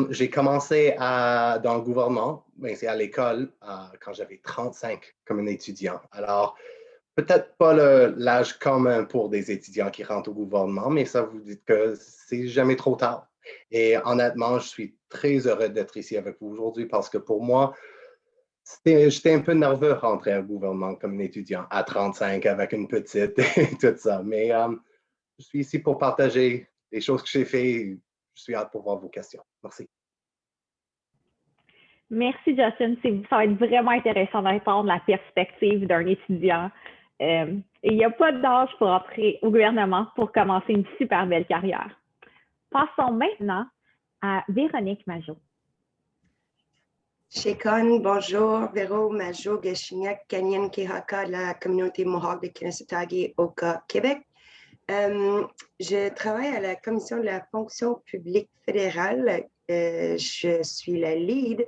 J'ai commencé dans le gouvernement, mais c'est à l'école quand j'avais 35 comme un étudiant. Alors, peut-être pas l'âge commun pour des étudiants qui rentrent au gouvernement, mais ça vous dit que c'est jamais trop tard. Et honnêtement, je suis très heureux d'être ici avec vous aujourd'hui parce que pour moi, j'étais un peu nerveux de rentrer au gouvernement comme un étudiant à 35 avec une petite et tout ça. Mais je suis ici pour partager les choses que j'ai faites. Je suis hâte pour voir vos questions. Merci. Merci, Justin. Ça va être vraiment intéressant d'entendre la perspective d'un étudiant. Et il n'y a pas d'âge pour entrer au gouvernement pour commencer une super belle carrière. Passons maintenant à Véronique Majot. Shekon, bonjour. Véro Majot, Gashignac, Kanyen Kehaka de la communauté Mohawk de Kanesatake, Oka, Québec. Je travaille à la Commission de la fonction publique fédérale. Je suis la lead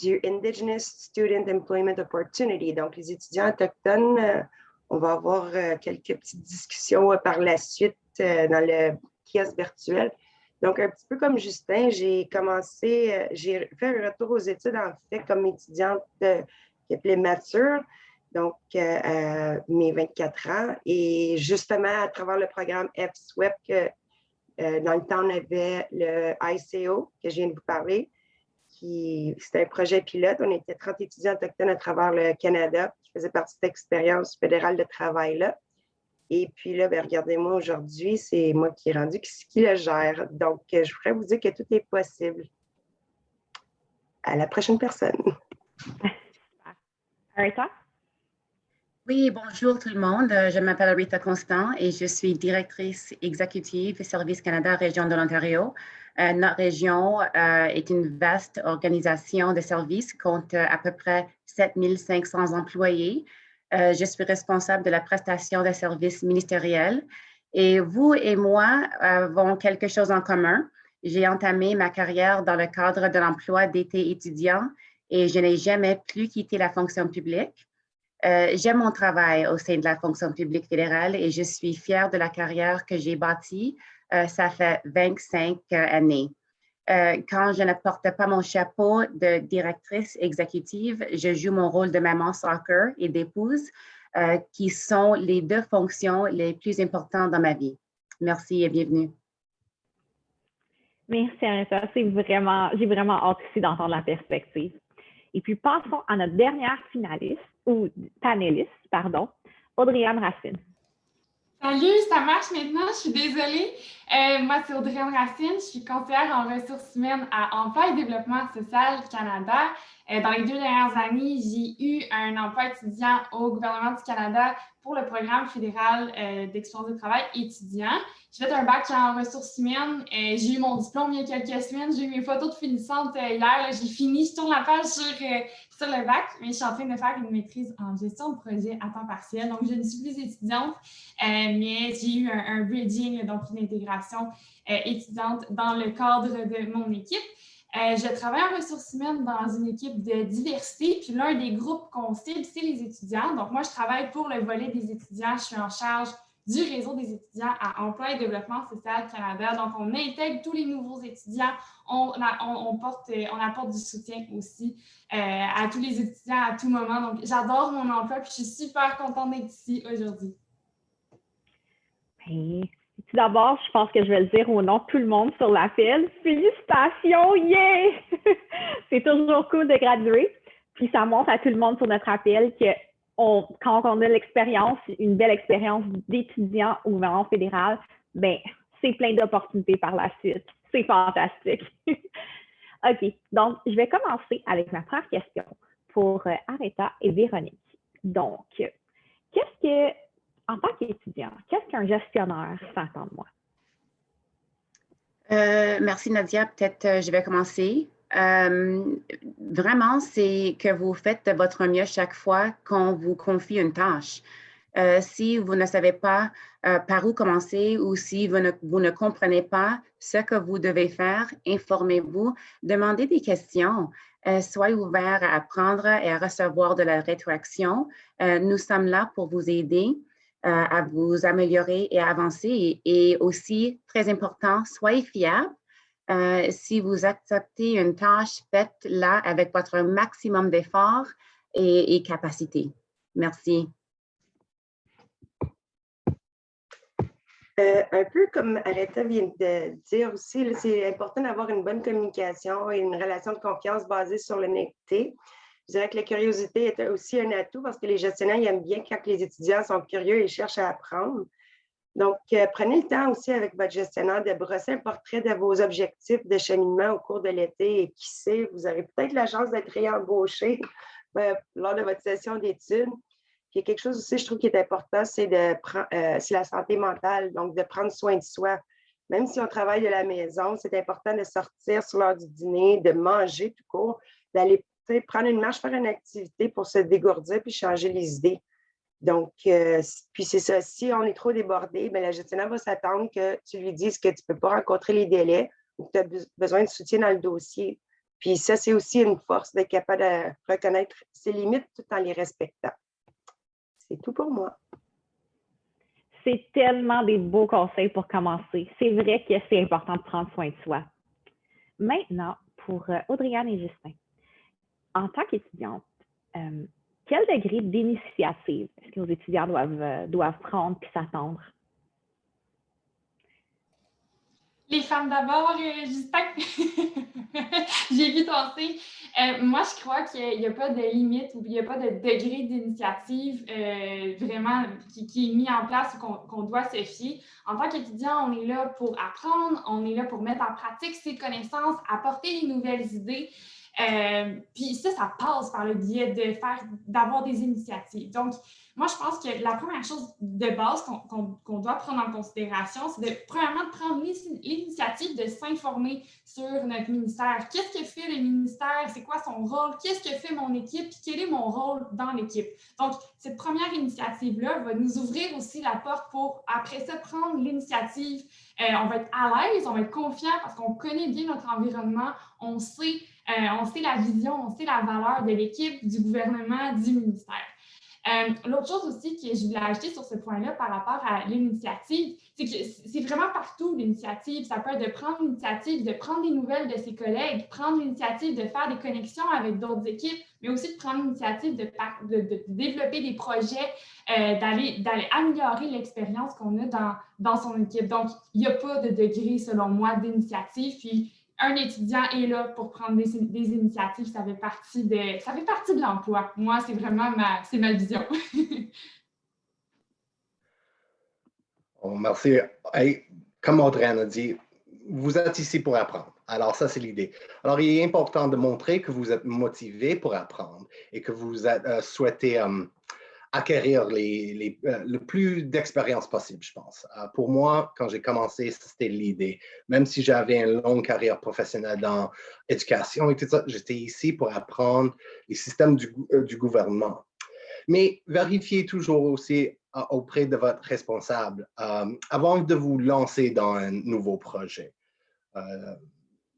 du Indigenous Student Employment Opportunity. Donc, les étudiants autochtones, on va avoir quelques petites discussions par la suite dans le kiosque virtuel. Donc, un petit peu comme Justin, j'ai fait un retour aux études en fait comme étudiante qui appelait mature, donc mes 24 ans. Et justement, à travers le programme FSWEP, dans le temps, on avait le ICO, que je viens de vous parler, c'était un projet pilote. On était 30 étudiants autochtones à travers le Canada qui faisaient partie de cette expérience fédérale de travail-là. Et puis là, regardez-moi aujourd'hui, c'est moi qui est rendu qui le gère. Donc, je voudrais vous dire que tout est possible. À la prochaine personne. Rita? Oui, bonjour tout le monde. Je m'appelle Rita Constant et je suis directrice exécutive Service Canada Région de l'Ontario. Notre région est une vaste organisation de services, compte à peu près 7500 employés. Je suis responsable de la prestation de services ministériels et vous et moi avons quelque chose en commun. J'ai entamé ma carrière dans le cadre de l'emploi d'été étudiant et je n'ai jamais plus quitté la fonction publique. J'aime mon travail au sein de la fonction publique fédérale et je suis fière de la carrière que j'ai bâtie. Ça fait 25 années. Quand je ne porte pas mon chapeau de directrice exécutive, je joue mon rôle de maman soccer et d'épouse, qui sont les deux fonctions les plus importantes dans ma vie. Merci et bienvenue. Merci, Anita. J'ai vraiment hâte ici d'entendre la perspective. Et puis, passons à notre dernière panéliste, Audrey-Anne Racine. Salut, ça marche maintenant, je suis désolée. Moi, c'est Audrey-Anne Racine, je suis conseillère en ressources humaines à Emploi et Développement social Canada. Dans les 2 dernières années, j'ai eu un emploi étudiant au gouvernement du Canada pour le programme fédéral d'expérience de travail étudiant. J'ai fait un bac en ressources humaines. J'ai eu mon diplôme il y a quelques semaines. J'ai eu mes photos de finissante hier. J'ai fini, je tourne la page sur le bac, mais je suis en train de faire une maîtrise en gestion de projet à temps partiel. Donc, je ne suis plus étudiante, mais j'ai eu un bridging, donc une intégration étudiante dans le cadre de mon équipe. Je travaille en ressources humaines dans une équipe de diversité, puis l'un des groupes qu'on cible, c'est les étudiants. Donc, moi, je travaille pour le volet des étudiants. Je suis en charge du réseau des étudiants à Emploi et Développement social Canada. Donc, on intègre tous les nouveaux étudiants. On apporte du soutien aussi à tous les étudiants à tout moment. Donc, j'adore mon emploi, puis je suis super contente d'être ici aujourd'hui. Tout d'abord, je pense que je vais le dire au nom de tout le monde sur l'appel. Félicitations! Yeah! C'est toujours cool de graduer. Puis ça montre à tout le monde sur notre appel que quand on a l'expérience, une belle expérience d'étudiant au gouvernement fédéral, ben c'est plein d'opportunités par la suite. C'est fantastique. OK, donc je vais commencer avec ma première question pour Areta et Véronique. Donc, en tant qu'étudiant, qu'est-ce qu'un gestionnaire s'attend de moi? Merci Nadia. Peut-être je vais commencer. Vraiment, c'est que vous faites de votre mieux chaque fois qu'on vous confie une tâche. Si vous ne savez pas par où commencer ou si vous ne comprenez pas ce que vous devez faire, informez-vous, demandez des questions. Soyez ouvert à apprendre et à recevoir de la rétroaction. Nous sommes là pour vous aider à vous améliorer et à avancer. Et aussi, très important, soyez fiable. Si vous acceptez une tâche, faites-la avec votre maximum d'efforts et capacité. Merci. Un peu comme Aretha vient de dire aussi, c'est important d'avoir une bonne communication et une relation de confiance basée sur l'honnêteté. Je dirais que la curiosité est aussi un atout parce que les gestionnaires ils aiment bien quand les étudiants sont curieux et cherchent à apprendre. Donc, prenez le temps aussi avec votre gestionnaire de brosser un portrait de vos objectifs de cheminement au cours de l'été et qui sait, vous aurez peut-être la chance d'être réembauché lors de votre session d'études. Puis, il y a quelque chose aussi, je trouve, qui est important, c'est la santé mentale, donc de prendre soin de soi. Même si on travaille de la maison, c'est important de sortir sur l'heure du dîner, de manger tout court, d'aller prendre une marche, faire une activité pour se dégourdir puis changer les idées. Donc, puis c'est ça, si on est trop débordé, bien, la gestionnaire va s'attendre que tu lui dises que tu ne peux pas rencontrer les délais ou que tu as besoin de soutien dans le dossier. Puis ça, c'est aussi une force d'être capable de reconnaître ses limites tout en les respectant. C'est tout pour moi. C'est tellement des beaux conseils pour commencer. C'est vrai que c'est important de prendre soin de soi. Maintenant, pour Audrey-Anne et Justin, en tant qu'étudiante, quel degré d'initiative est-ce que nos étudiants doivent prendre puis s'attendre? Les femmes d'abord, Justin. J'ai vu penser. Moi, je crois qu'il n'y a pas de limite ou il n'y a pas de degré d'initiative vraiment qui est mis en place ou qu'on doit se fier. En tant qu'étudiant, on est là pour apprendre, on est là pour mettre en pratique ses connaissances, apporter des nouvelles idées. Puis ça passe par le biais d'avoir des initiatives. Donc, moi, je pense que la première chose de base qu'on doit prendre en considération, c'est premièrement de prendre l'initiative de s'informer sur notre ministère. Qu'est-ce que fait le ministère? C'est quoi son rôle? Qu'est-ce que fait mon équipe? Puis quel est mon rôle dans l'équipe? Donc, cette première initiative-là va nous ouvrir aussi la porte pour, après ça, prendre l'initiative. On va être à l'aise, on va être confiant parce qu'on connaît bien notre environnement, on sait la vision, on sait la valeur de l'équipe, du gouvernement, du ministère. L'autre chose aussi que je voulais ajouter sur ce point-là par rapport à l'initiative, c'est que c'est vraiment partout l'initiative. Ça peut être de prendre l'initiative, de prendre des nouvelles de ses collègues, prendre l'initiative de faire des connexions avec d'autres équipes, mais aussi de prendre l'initiative de développer des projets, d'aller améliorer l'expérience qu'on a dans son équipe. Donc, il n'y a pas de degré, selon moi, d'initiative. Puis, un étudiant est là pour prendre des initiatives, ça fait partie de l'emploi. Moi, c'est vraiment ma vision. Merci. Hey, comme Audrey-Anne a dit, vous êtes ici pour apprendre. Alors, ça, c'est l'idée. Alors, il est important de montrer que vous êtes motivé pour apprendre et que vous souhaitez acquérir le plus d'expérience possible, je pense. Pour moi, quand j'ai commencé, c'était l'idée. Même si j'avais une longue carrière professionnelle dans l'éducation et tout ça, j'étais ici pour apprendre les systèmes du gouvernement. Mais vérifiez toujours aussi auprès de votre responsable avant de vous lancer dans un nouveau projet.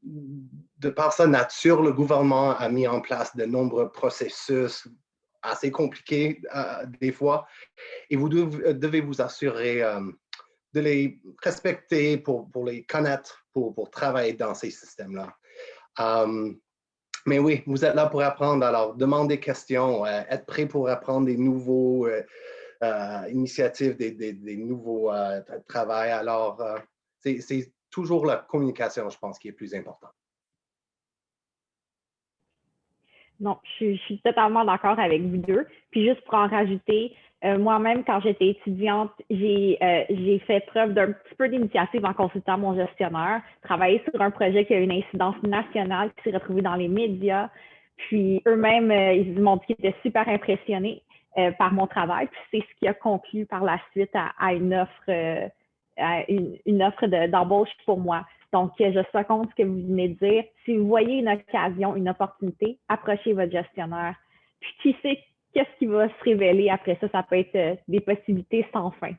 De par sa nature, le gouvernement a mis en place de nombreux processus assez compliqués des fois, et vous devez vous assurer de les respecter pour les connaître, pour travailler dans ces systèmes-là. Mais oui, vous êtes là pour apprendre, alors demandez des questions, être prêt pour apprendre des nouveaux initiatives, des nouveaux travails. Alors, c'est toujours la communication, je pense, qui est plus importante. Non, je suis totalement d'accord avec vous deux. Puis juste pour en rajouter, moi-même, quand j'étais étudiante, j'ai fait preuve d'un petit peu d'initiative en consultant mon gestionnaire, travailler sur un projet qui a une incidence nationale, qui s'est retrouvé dans les médias. Puis eux-mêmes, ils m'ont dit qu'ils étaient super impressionnés par mon travail. Puis c'est ce qui a conclu par la suite à une offre, d'embauche pour moi. Donc, je seconde ce que vous venez de dire. Si vous voyez une occasion, une opportunité, approchez votre gestionnaire. Puis, qui sait qu'est-ce qui va se révéler après ça? Ça peut être des possibilités sans fin.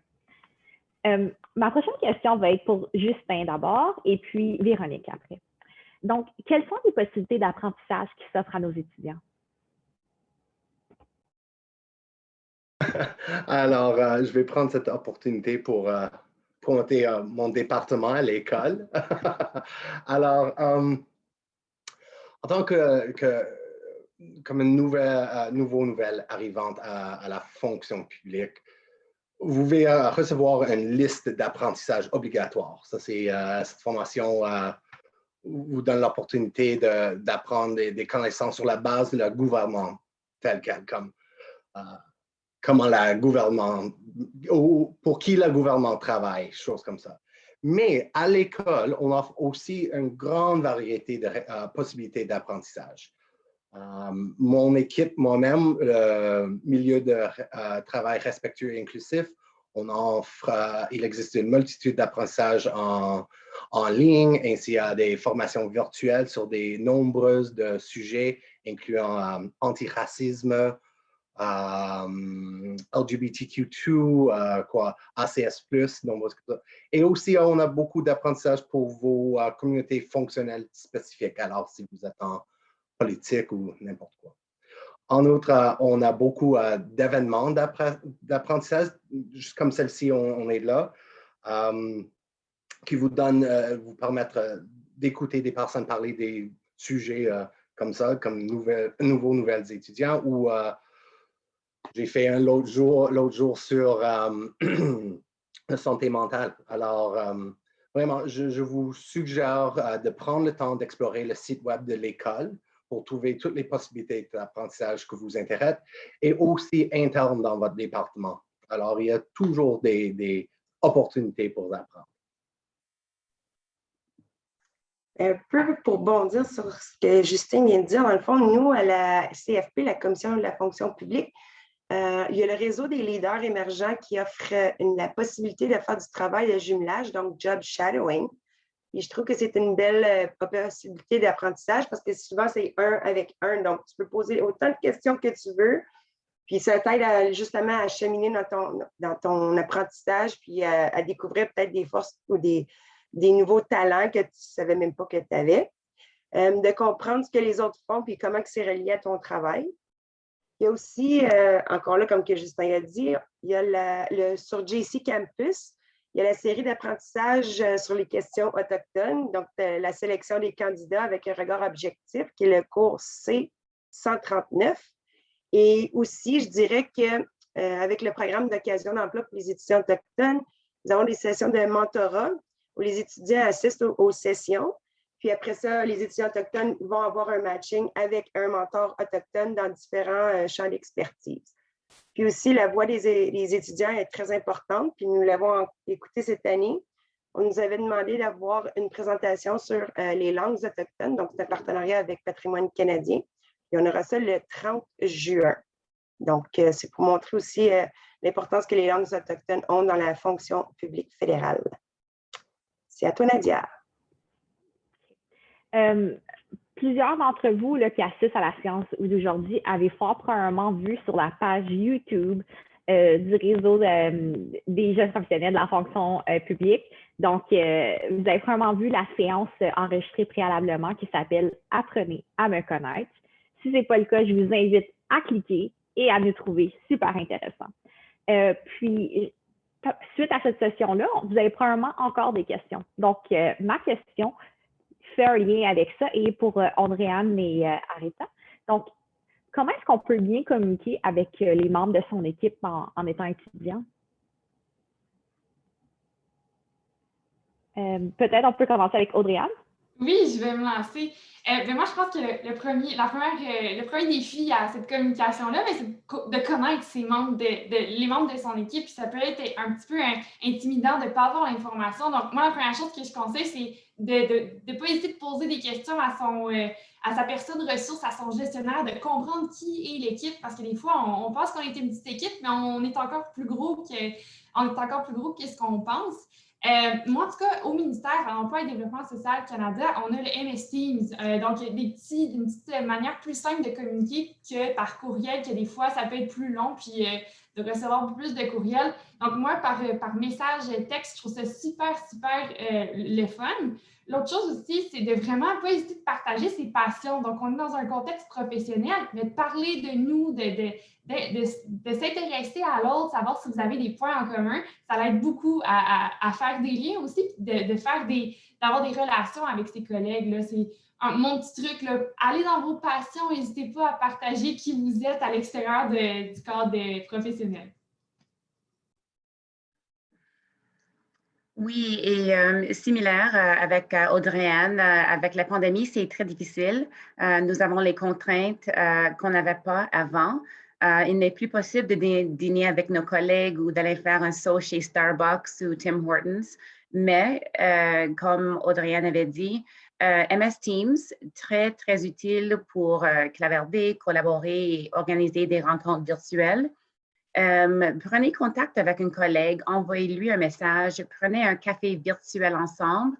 Ma prochaine question va être pour Justin d'abord et puis Véronique après. Donc, quelles sont les possibilités d'apprentissage qui s'offrent à nos étudiants? Alors, je vais prendre cette opportunité pour pointer mon département à l'école. Alors, en tant comme une nouvelle arrivante à la fonction publique, vous pouvez recevoir une liste d'apprentissage obligatoire. Ça, c'est cette formation vous donne l'opportunité d'apprendre des connaissances sur la base de le gouvernement tel quel, comme comment le gouvernement, ou pour qui le gouvernement travaille, choses comme ça. Mais à l'école, on offre aussi une grande variété de possibilités d'apprentissage. Mon équipe, moi-même, le milieu de travail respectueux et inclusif, on offre, il existe une multitude d'apprentissages en ligne, ainsi à des formations virtuelles sur des nombreux sujets, incluant antiracisme, LGBTQ2, ACS+, et aussi on a beaucoup d'apprentissage pour vos communautés fonctionnelles spécifiques, alors si vous êtes en politique ou n'importe quoi. En outre, on a beaucoup d'événements d'apprentissage, juste comme celle-ci, on est là, qui vous permettent d'écouter des personnes parler des sujets comme ça, comme nouvelles étudiants, ou j'ai fait un l'autre jour sur la santé mentale. Alors, vraiment, je vous suggère de prendre le temps d'explorer le site web de l'école pour trouver toutes les possibilités d'apprentissage que vous intéressent et aussi internes dans votre département. Alors, il y a toujours des opportunités pour apprendre. Un peu pour bondir sur ce que Justin vient de dire, dans le fond, nous, à la CFP, la Commission de la fonction publique, il y a le réseau des leaders émergents qui offre la possibilité de faire du travail de jumelage, donc job shadowing. Et je trouve que c'est une belle possibilité d'apprentissage parce que souvent, c'est un avec un. Donc, tu peux poser autant de questions que tu veux. Puis, ça t'aide justement à cheminer dans ton apprentissage puis à découvrir peut-être des forces ou des nouveaux talents que tu ne savais même pas que tu avais. De comprendre ce que les autres font puis comment c'est relié à ton travail. Il y a aussi, encore là, comme que Justin a dit, il y a sur JC Campus, il y a la série d'apprentissage sur les questions autochtones, donc la sélection des candidats avec un regard objectif, qui est le cours C139. Et aussi, je dirais qu'avec le programme d'occasion d'emploi pour les étudiants autochtones, nous avons des sessions de mentorat où les étudiants assistent aux sessions. Puis après ça, les étudiants autochtones vont avoir un matching avec un mentor autochtone dans différents champs d'expertise. Puis aussi, la voix des étudiants est très importante, puis nous l'avons écoutée cette année. On nous avait demandé d'avoir une présentation sur les langues autochtones, donc c'est un partenariat avec Patrimoine canadien. Et on aura ça le 30 juin. Donc, c'est pour montrer aussi l'importance que les langues autochtones ont dans la fonction publique fédérale. C'est à toi, Nadia. Plusieurs d'entre vous là, qui assistent à la séance d'aujourd'hui avez fort probablement vu sur la page YouTube du réseau des jeunes professionnels de la fonction publique. Donc, vous avez probablement vu la séance enregistrée préalablement qui s'appelle « Apprenez à me connaître ». Si ce n'est pas le cas, je vous invite à cliquer et à nous trouver super intéressant. Puis, suite à cette session-là, vous avez probablement encore des questions. Donc, ma question fait un lien avec ça et pour Andréane et Arita. Donc, comment est-ce qu'on peut bien communiquer avec les membres de son équipe en étant étudiant? Peut-être on peut commencer avec Audrey-Anne. Oui, je vais me lancer. Mais moi, je pense que le premier défi à cette communication-là, c'est de connaître les membres de son équipe. Puis ça peut être un petit peu intimidant de ne pas avoir l'information. Donc, moi, la première chose que je conseille, c'est de ne pas hésiter de poser des questions à sa personne ressource, à son gestionnaire, de comprendre qui est l'équipe. Parce que des fois, on pense qu'on est une petite équipe, mais on est encore plus gros que ce qu'on pense. Moi, en tout cas, au ministère de l'Emploi et Développement social Canada, on a le MS Teams. Donc, il y a une petite manière plus simple de communiquer que par courriel, que des fois, ça peut être plus long. Puis, recevoir beaucoup plus de courriels. Donc, moi, par message texte, je trouve ça super, super le fun. L'autre chose aussi, c'est de vraiment pas hésiter de partager ses passions. Donc, on est dans un contexte professionnel, mais de parler de nous, de s'intéresser à l'autre, savoir si vous avez des points en commun, ça l'aide beaucoup à faire des liens aussi, d'avoir des relations avec ses collègues. Là. C'est mon petit truc, là, allez dans vos passions, n'hésitez pas à partager qui vous êtes à l'extérieur du cadre professionnel. Oui, et similaire avec Audrey-Anne, avec la pandémie, c'est très difficile. Nous avons les contraintes qu'on n'avait pas avant. Il n'est plus possible de dîner avec nos collègues ou d'aller faire un saut chez Starbucks ou Tim Hortons. Mais comme Audrey-Anne avait dit, MS Teams, très, très utile pour clavarder, collaborer et organiser des rencontres virtuelles. Prenez contact avec un collègue, envoyez-lui un message, prenez un café virtuel ensemble,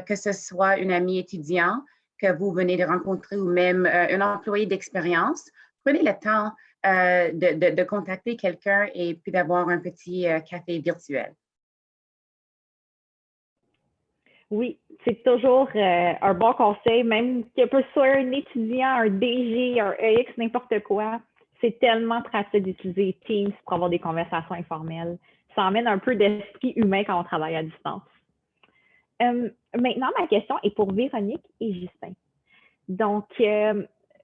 que ce soit un ami étudiant que vous venez de rencontrer ou même un employé d'expérience. Prenez le temps de contacter quelqu'un et puis d'avoir un petit café virtuel. Oui, c'est toujours un bon conseil, même que ce soit un étudiant, un DG, un EX, n'importe quoi. C'est tellement pratique d'utiliser Teams pour avoir des conversations informelles. Ça emmène un peu d'esprit humain quand on travaille à distance. Maintenant, ma question est pour Véronique et Justin. Donc,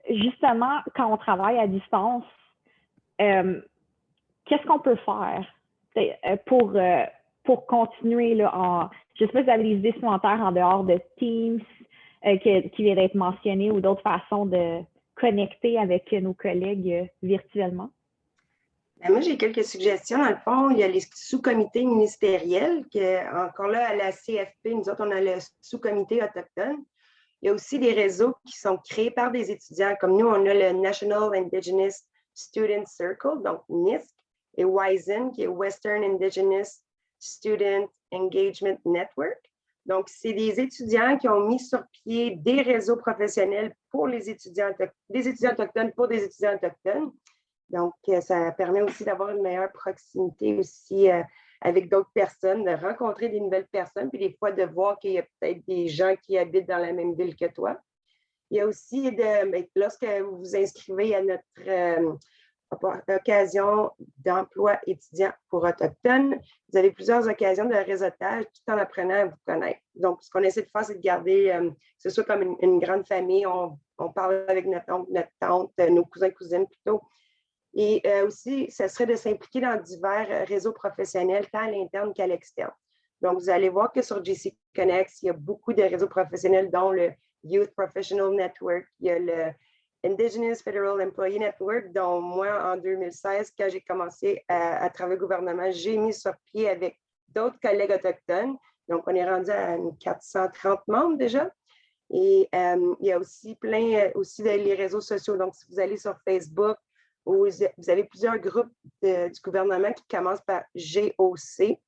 justement, quand on travaille à distance, qu'est-ce qu'on peut faire pour continuer là, je ne sais pas si vous avez des idées supplémentaires en dehors de Teams qui viennent d'être mentionnées ou d'autres façons de connecter avec nos collègues virtuellement? Moi, j'ai quelques suggestions. Dans le fond, il y a les sous-comités ministériels, encore là, à la CFP, nous autres, on a le sous-comité autochtone. Il y a aussi des réseaux qui sont créés par des étudiants. Comme nous, on a le National Indigenous Student Circle, donc NISC, et WISEN, qui est Western Indigenous Student Engagement Network. Donc, c'est des étudiants qui ont mis sur pied des réseaux professionnels pour les étudiants autochtones pour des étudiants autochtones. Donc, ça permet aussi d'avoir une meilleure proximité aussi avec d'autres personnes, de rencontrer des nouvelles personnes, puis des fois de voir qu'il y a peut-être des gens qui habitent dans la même ville que toi. Il y a aussi, lorsque vous vous inscrivez à notre occasion d'emploi étudiant pour Autochtones, vous avez plusieurs occasions de réseautage tout en apprenant à vous connaître. Donc, ce qu'on essaie de faire, c'est de garder, que ce soit comme une grande famille, on parle avec notre oncle, notre tante, nos cousins, cousines plutôt. Et aussi, ce serait de s'impliquer dans divers réseaux professionnels, tant à l'interne qu'à l'externe. Donc, vous allez voir que sur JC Connect, il y a beaucoup de réseaux professionnels, dont le Youth Professional Network, il y a le Indigenous Federal Employee Network, dont moi, en 2016, quand j'ai commencé à travailler au gouvernement, j'ai mis sur pied avec d'autres collègues autochtones. Donc, on est rendu à 430 membres déjà. Et il y a aussi aussi les réseaux sociaux. Donc, si vous allez sur Facebook, vous avez plusieurs groupes du gouvernement qui commencent par GOC,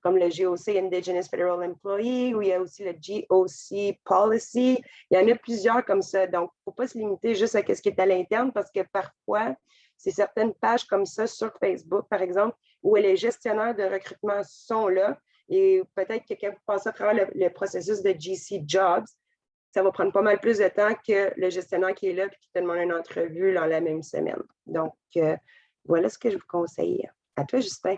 comme le GOC Indigenous Federal Employee, où il y a aussi le GOC Policy. Il y en a plusieurs comme ça. Donc, il ne faut pas se limiter juste à ce qui est à l'interne parce que parfois, c'est certaines pages comme ça sur Facebook, par exemple, où les gestionnaires de recrutement sont là. Et peut-être que quand vous passez à travers le processus de GC Jobs, ça va prendre pas mal plus de temps que le gestionnaire qui est là et qui te demande une entrevue dans la même semaine. Donc, voilà ce que je vous conseille. À toi, Justin.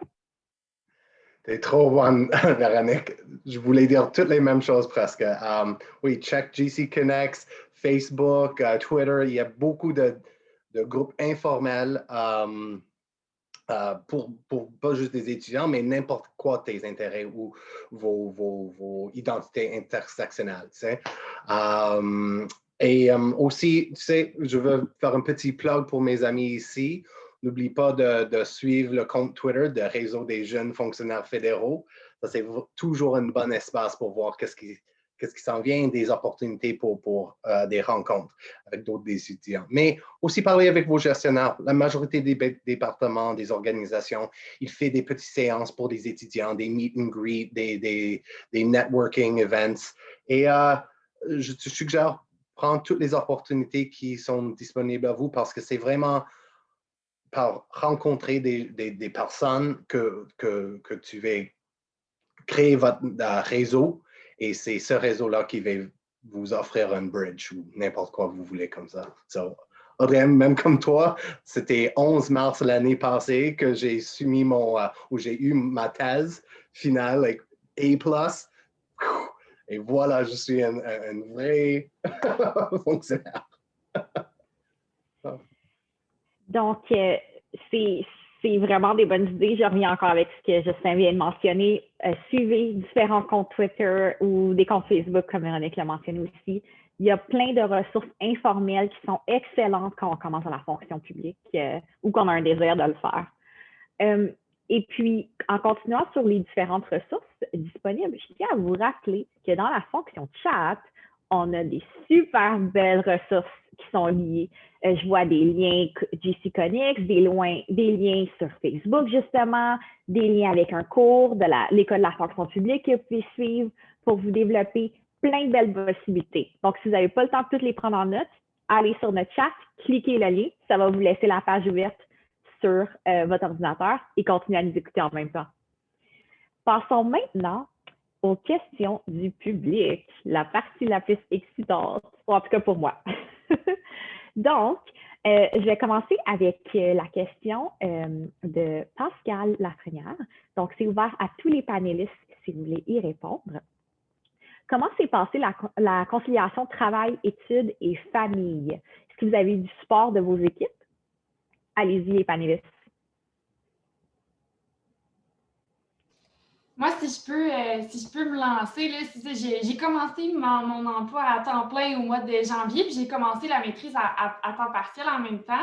T'es trop bonne, Véronique. Je voulais dire toutes les mêmes choses presque. Oui, check GC Connect, Facebook, Twitter. Il y a beaucoup de groupes informels pour pas juste des étudiants, mais n'importe quoi tes intérêts ou vos identités intersectionnelles. Tu sais. Aussi, tu sais, je veux faire un petit plug pour mes amis ici. N'oublie pas de suivre le compte Twitter de Réseau des jeunes fonctionnaires fédéraux. Ça, c'est toujours un bon espace pour voir qu'est-ce qui s'en vient, des opportunités pour des rencontres avec d'autres étudiants. Mais aussi parler avec vos gestionnaires. La majorité des départements, des organisations, ils font des petites séances pour des étudiants, des meet and greet, des networking events. Et je te suggère prendre toutes les opportunités qui sont disponibles à vous parce que c'est vraiment par rencontrer des personnes que tu vas créer votre réseau et c'est ce réseau-là qui va vous offrir un bridge ou n'importe quoi vous voulez comme ça. So, Audrey, même comme toi, c'était 11 mars l'année passée que j'ai soumis où j'ai eu ma thèse finale, like A+. Et voilà, je suis un vrai fonctionnaire. Donc, c'est vraiment des bonnes idées. Je reviens encore avec ce que Justin vient de mentionner. Suivez différents comptes Twitter ou des comptes Facebook, comme Véronique l'a mentionné aussi. Il y a plein de ressources informelles qui sont excellentes quand on commence dans la fonction publique ou qu'on a un désir de le faire. Et puis, en continuant sur les différentes ressources disponibles, je tiens à vous rappeler que dans la fonction chat, on a des super belles ressources qui sont liées. Je vois des liens GC Connect, des liens sur Facebook, justement, des liens avec un cours de l'École de la fonction publique que vous pouvez suivre pour vous développer plein de belles possibilités. Donc, si vous n'avez pas le temps de toutes les prendre en note, allez sur notre chat, cliquez le lien, ça va vous laisser la page ouverte sur votre ordinateur et continuez à nous écouter en même temps. Passons maintenant aux questions du public, la partie la plus excitante, ou en tout cas pour moi. Donc, je vais commencer avec la question de Pascal Lafrenière. Donc, c'est ouvert à tous les panélistes si vous voulez y répondre. Comment s'est passée la conciliation travail, études et famille? Est-ce que vous avez eu du support de vos équipes? Allez-y, les panélistes. Moi, si je peux me lancer, j'ai commencé mon emploi à temps plein au mois de janvier, puis j'ai commencé la maîtrise à temps partiel en même temps.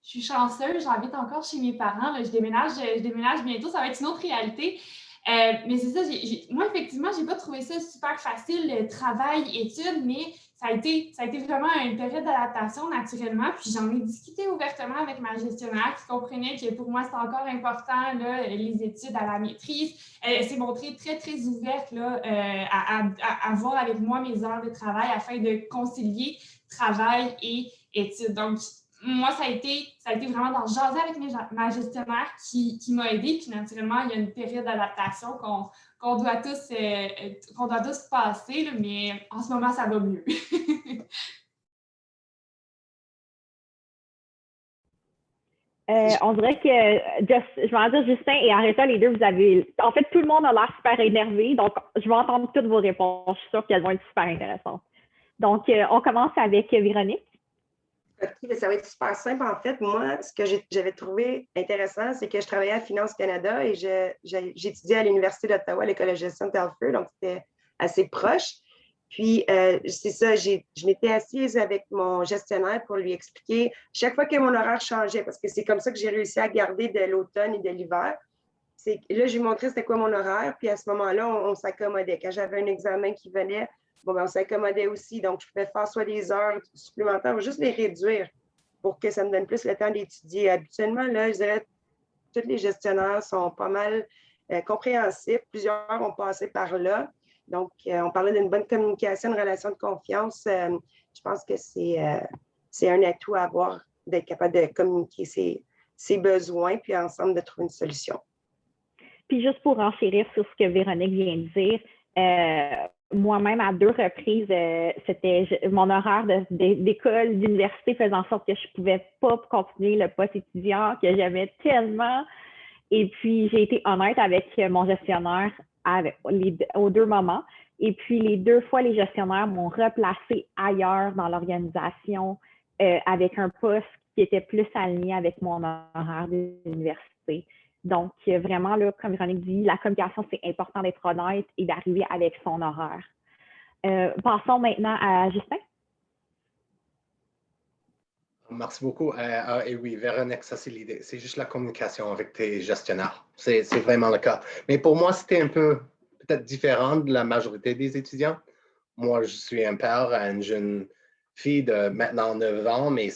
Je suis chanceuse, j'habite encore chez mes parents. Là, je déménage bientôt, ça va être une autre réalité. Mais c'est ça, moi, effectivement, je n'ai pas trouvé ça super facile, le travail, études, mais ça a été vraiment une période d'adaptation naturellement. Puis j'en ai discuté ouvertement avec ma gestionnaire qui comprenait que pour moi, c'était encore important, là, les études à la maîtrise. Elle s'est montrée très, très ouverte là, à voir avec moi mes heures de travail afin de concilier travail et études. Donc, moi, ça a été vraiment dans jaser avec ma gestionnaire qui m'a aidée. Puis, naturellement, il y a une période d'adaptation qu'on doit tous passer, là, mais en ce moment, ça va mieux. On dirait que, je vais en dire Justin et Aretha, les deux, vous avez... En fait, tout le monde a l'air super énervé, donc je vais entendre toutes vos réponses. Je suis sûre qu'elles vont être super intéressantes. Donc, on commence avec Véronique. OK, ça va être super simple. En fait, moi, ce que j'avais trouvé intéressant, c'est que je travaillais à Finance Canada et j'étudiais à l'Université d'Ottawa, à l'École de gestion de Telford, donc c'était assez proche. Puis, c'est ça, je m'étais assise avec mon gestionnaire pour lui expliquer chaque fois que mon horaire changeait, parce que c'est comme ça que j'ai réussi à garder de l'automne et de l'hiver. Là, je lui montrais c'était quoi mon horaire, puis à ce moment-là, on s'accommodait. Quand j'avais un examen qui venait, on s'accommodait aussi. Donc, je pouvais faire soit des heures supplémentaires ou juste les réduire pour que ça me donne plus le temps d'étudier. Habituellement, là, je dirais que tous les gestionnaires sont pas mal compréhensifs. Plusieurs ont passé par là. Donc, on parlait d'une bonne communication, une relation de confiance. Je pense que c'est un atout à avoir d'être capable de communiquer ses besoins, puis ensemble de trouver une solution. Puis juste pour enchérir sur ce que Véronique vient de dire, moi-même, à 2 reprises, c'était mon horaire d'école, d'université faisait en sorte que je ne pouvais pas continuer le poste étudiant que j'aimais tellement. Et puis, j'ai été honnête avec mon gestionnaire aux 2 moments. Et puis, les 2 fois, les gestionnaires m'ont replacé ailleurs dans l'organisation avec un poste qui était plus aligné avec mon horaire d'université. Donc, vraiment, là, comme Véronique dit, la communication, c'est important d'être honnête et d'arriver avec son horaire. Passons maintenant à Justin. Merci beaucoup. Et oui, Véronique, ça c'est l'idée. C'est juste la communication avec tes gestionnaires. C'est vraiment le cas. Mais pour moi, c'était un peu peut-être différent de la majorité des étudiants. Moi, je suis un père à une jeune fille de maintenant 9 ans, mais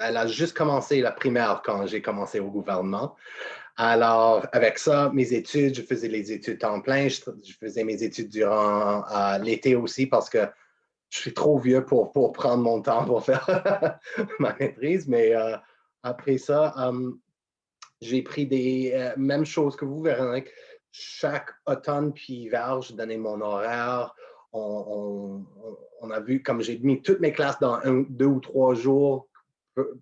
elle a juste commencé la primaire quand j'ai commencé au gouvernement. Alors, avec ça, mes études, je faisais les études temps plein. Je faisais mes études durant l'été aussi parce que je suis trop vieux pour prendre mon temps pour faire ma maîtrise, mais Après ça, j'ai pris des mêmes choses que vous, Véronique. Chaque automne puis hiver, je donnais mon horaire. On a vu, comme j'ai mis toutes mes classes dans 2 ou 3 jours,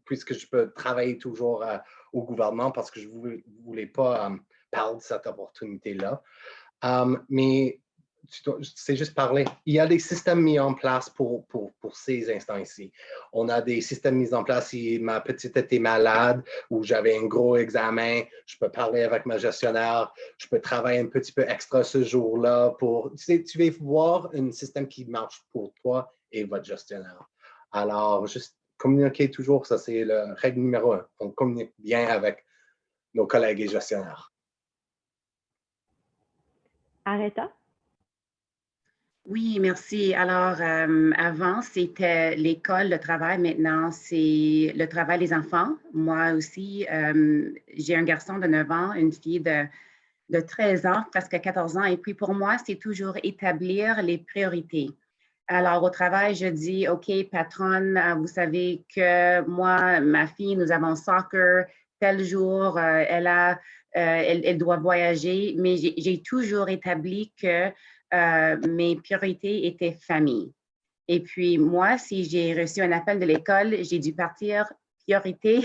puisque je peux travailler toujours au gouvernement parce que je ne voulais pas perdre cette opportunité-là. Mais c'est juste parler. Il y a des systèmes mis en place pour ces instants ici. On a des systèmes mis en place si ma petite était malade ou j'avais un gros examen, je peux parler avec ma gestionnaire, je peux travailler un petit peu extra ce jour-là tu vas voir un système qui marche pour toi et votre gestionnaire. Alors, juste communiquer toujours, ça c'est la règle numéro 1. On communique bien avec nos collègues et gestionnaires. Aretha? Oui, merci. Alors, avant, c'était l'école, le travail. Maintenant, c'est le travail des enfants. Moi aussi, j'ai un garçon de 9 ans, une fille de 13 ans, presque 14 ans. Et puis, pour moi, c'est toujours établir les priorités. Alors, au travail, je dis, OK, patronne, vous savez que moi, ma fille, nous avons soccer, tel jour, elle doit voyager, mais j'ai toujours établi que mes priorités étaient famille. Et puis, moi, si j'ai reçu un appel de l'école, j'ai dû partir priorité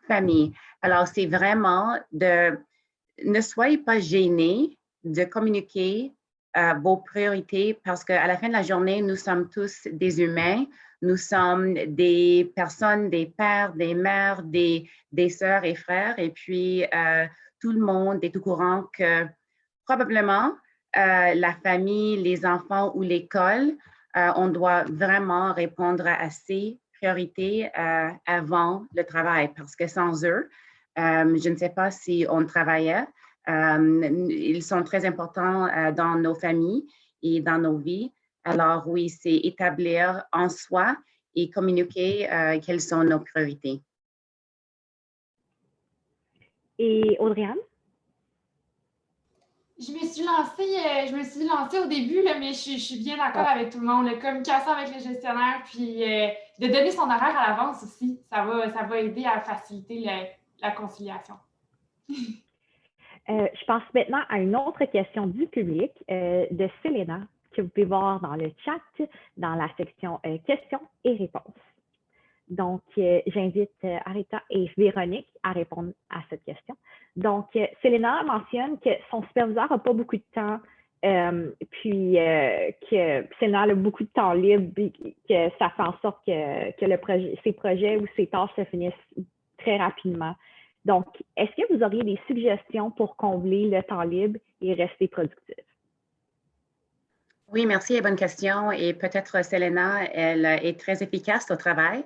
famille. Alors, c'est vraiment ne soyez pas gênés de communiquer vos priorités parce qu'à la fin de la journée, nous sommes tous des humains. Nous sommes des personnes, des pères, des mères, des sœurs et frères. Et puis, tout le monde est au courant que probablement la famille, les enfants ou l'école, on doit vraiment répondre à ces priorités avant le travail parce que sans eux, je ne sais pas si on travaillait. Ils sont très importants dans nos familles et dans nos vies. Alors oui, c'est établir en soi et communiquer quelles sont nos priorités. Et Audrey-Anne? Je me suis lancée au début, là, mais je suis bien d'accord avec tout le monde. La communication avec les gestionnaires, puis de donner son horaire à l'avance aussi, ça va aider à faciliter la conciliation. Je passe maintenant à une autre question du public de Selena, que vous pouvez voir dans le chat, dans la section questions et réponses. Donc, j'invite Aretha et Véronique à répondre à cette question. Donc, Selena mentionne que son superviseur n'a pas beaucoup de temps, puis que Selena a beaucoup de temps libre, et que ça fait en sorte que ses projets ou ses tâches se finissent très rapidement. Donc, est-ce que vous auriez des suggestions pour combler le temps libre et rester productif? Oui, merci, bonne question. Et peut-être Selena, elle est très efficace au travail.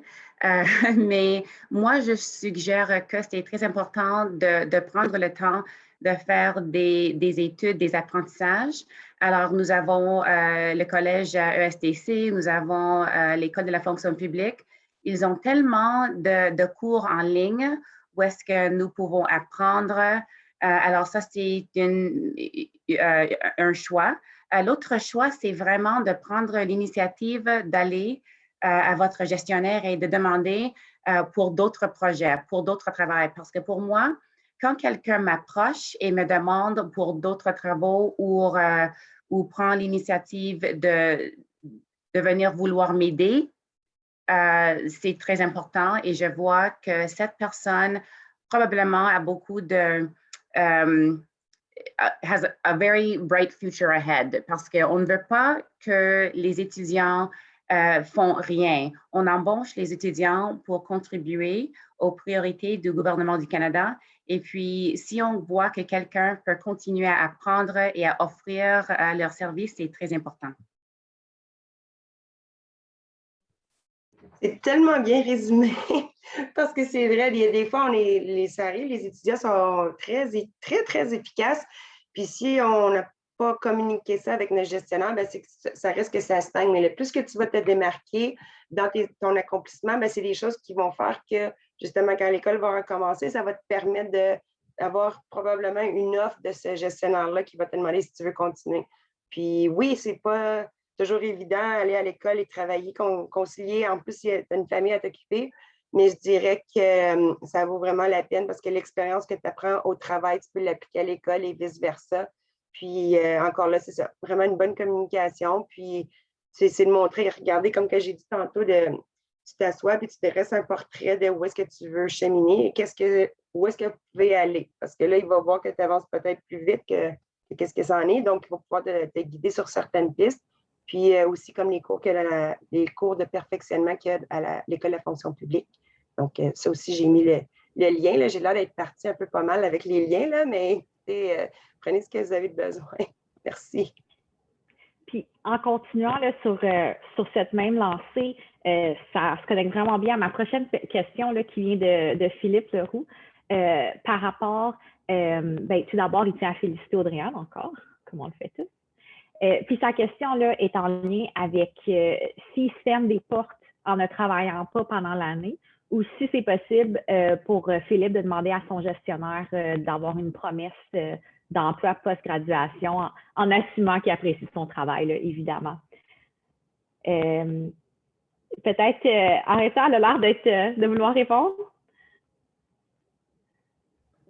Mais moi, je suggère que c'est très important de prendre le temps de faire des études, des apprentissages. Alors, nous avons le collège ESTC, nous avons l'école de la fonction publique. Ils ont tellement de cours en ligne où est-ce que nous pouvons apprendre. Alors, ça, c'est un choix. L'autre choix, c'est vraiment de prendre l'initiative d'aller à votre gestionnaire et de demander pour d'autres projets, pour d'autres travaux. Parce que pour moi, quand quelqu'un m'approche et me demande pour d'autres travaux ou prend l'initiative de venir vouloir m'aider, c'est très important et je vois que cette personne probablement a beaucoup de... has a very bright future ahead parce qu'on ne veut pas que les étudiants font rien. On embauche les étudiants pour contribuer aux priorités du gouvernement du Canada. Et puis, si on voit que quelqu'un peut continuer à apprendre et à offrir leurs services, c'est très important. C'est tellement bien résumé parce que c'est vrai, il y a des fois, ça arrive, les étudiants sont très, très, très efficaces. Puis si on n'a pas communiqué ça avec notre gestionnaire, ben, ça risque que ça stagne. Mais le plus que tu vas te démarquer dans ton accomplissement, ben, c'est des choses qui vont faire que, justement, quand l'école va recommencer, ça va te permettre d'avoir probablement une offre de ce gestionnaire-là qui va te demander si tu veux continuer. Puis oui, c'est pas toujours évident aller à l'école et travailler, concilier. En plus, il y a une famille à t'occuper. mais je dirais que ça vaut vraiment la peine parce que l'expérience que tu apprends au travail, tu peux l'appliquer à l'école et vice-versa. Puis encore là, c'est ça, vraiment une bonne communication. Puis c'est de montrer, regardez, comme que j'ai dit tantôt, tu t'assois puis tu te dresses un portrait de où est-ce que tu veux cheminer et où est-ce que vous pouvez aller. Parce que là, il va voir que tu avances peut-être plus vite que qu'est-ce que ça en est. Donc, il va pouvoir te guider sur certaines pistes. Puis aussi comme les cours de perfectionnement qu'il y a à l'École de la fonction publique. Donc, ça aussi, j'ai mis le lien. Là. J'ai l'air d'être partie un peu pas mal avec les liens, là, mais écoutez, prenez ce que vous avez besoin. Merci. Puis, en continuant là, sur cette même lancée, ça se connecte vraiment bien à ma prochaine question là, qui vient de Philippe Leroux. Par rapport, tout d'abord, il tient à féliciter Audrey-Anne encore, comme on le fait tous. Puis sa question là, est en lien avec s'il se ferme des portes en ne travaillant pas pendant l'année ou si c'est possible pour Philippe de demander à son gestionnaire d'avoir une promesse d'emploi post-graduation en assumant qu'il apprécie son travail, là, évidemment. Peut-être Aretha a l'air de vouloir répondre.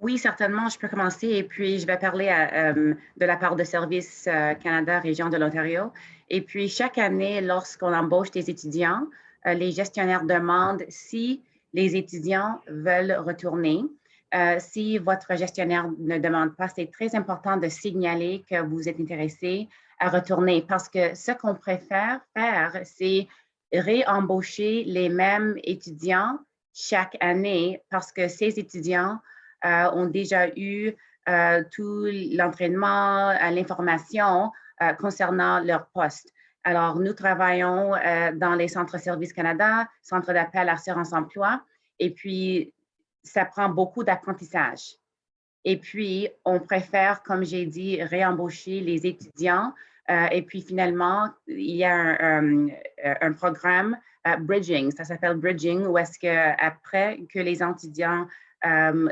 Oui, certainement, je peux commencer et puis je vais parler de la part de Service Canada, Région de l'Ontario. Et puis chaque année, lorsqu'on embauche des étudiants, les gestionnaires demandent si les étudiants veulent retourner. Si votre gestionnaire ne demande pas, c'est très important de signaler que vous êtes intéressé à retourner parce que ce qu'on préfère faire, c'est réembaucher les mêmes étudiants chaque année parce que ces étudiants ont déjà eu tout l'entraînement, l'information concernant leur poste. Alors, nous travaillons dans les centres Service Canada, centres d'appel Assurance Emploi, et puis ça prend beaucoup d'apprentissage. Et puis, on préfère, comme j'ai dit, réembaucher les étudiants. Et puis, finalement, il y a un programme Bridging, ça s'appelle Bridging, où est-ce qu'après que les étudiants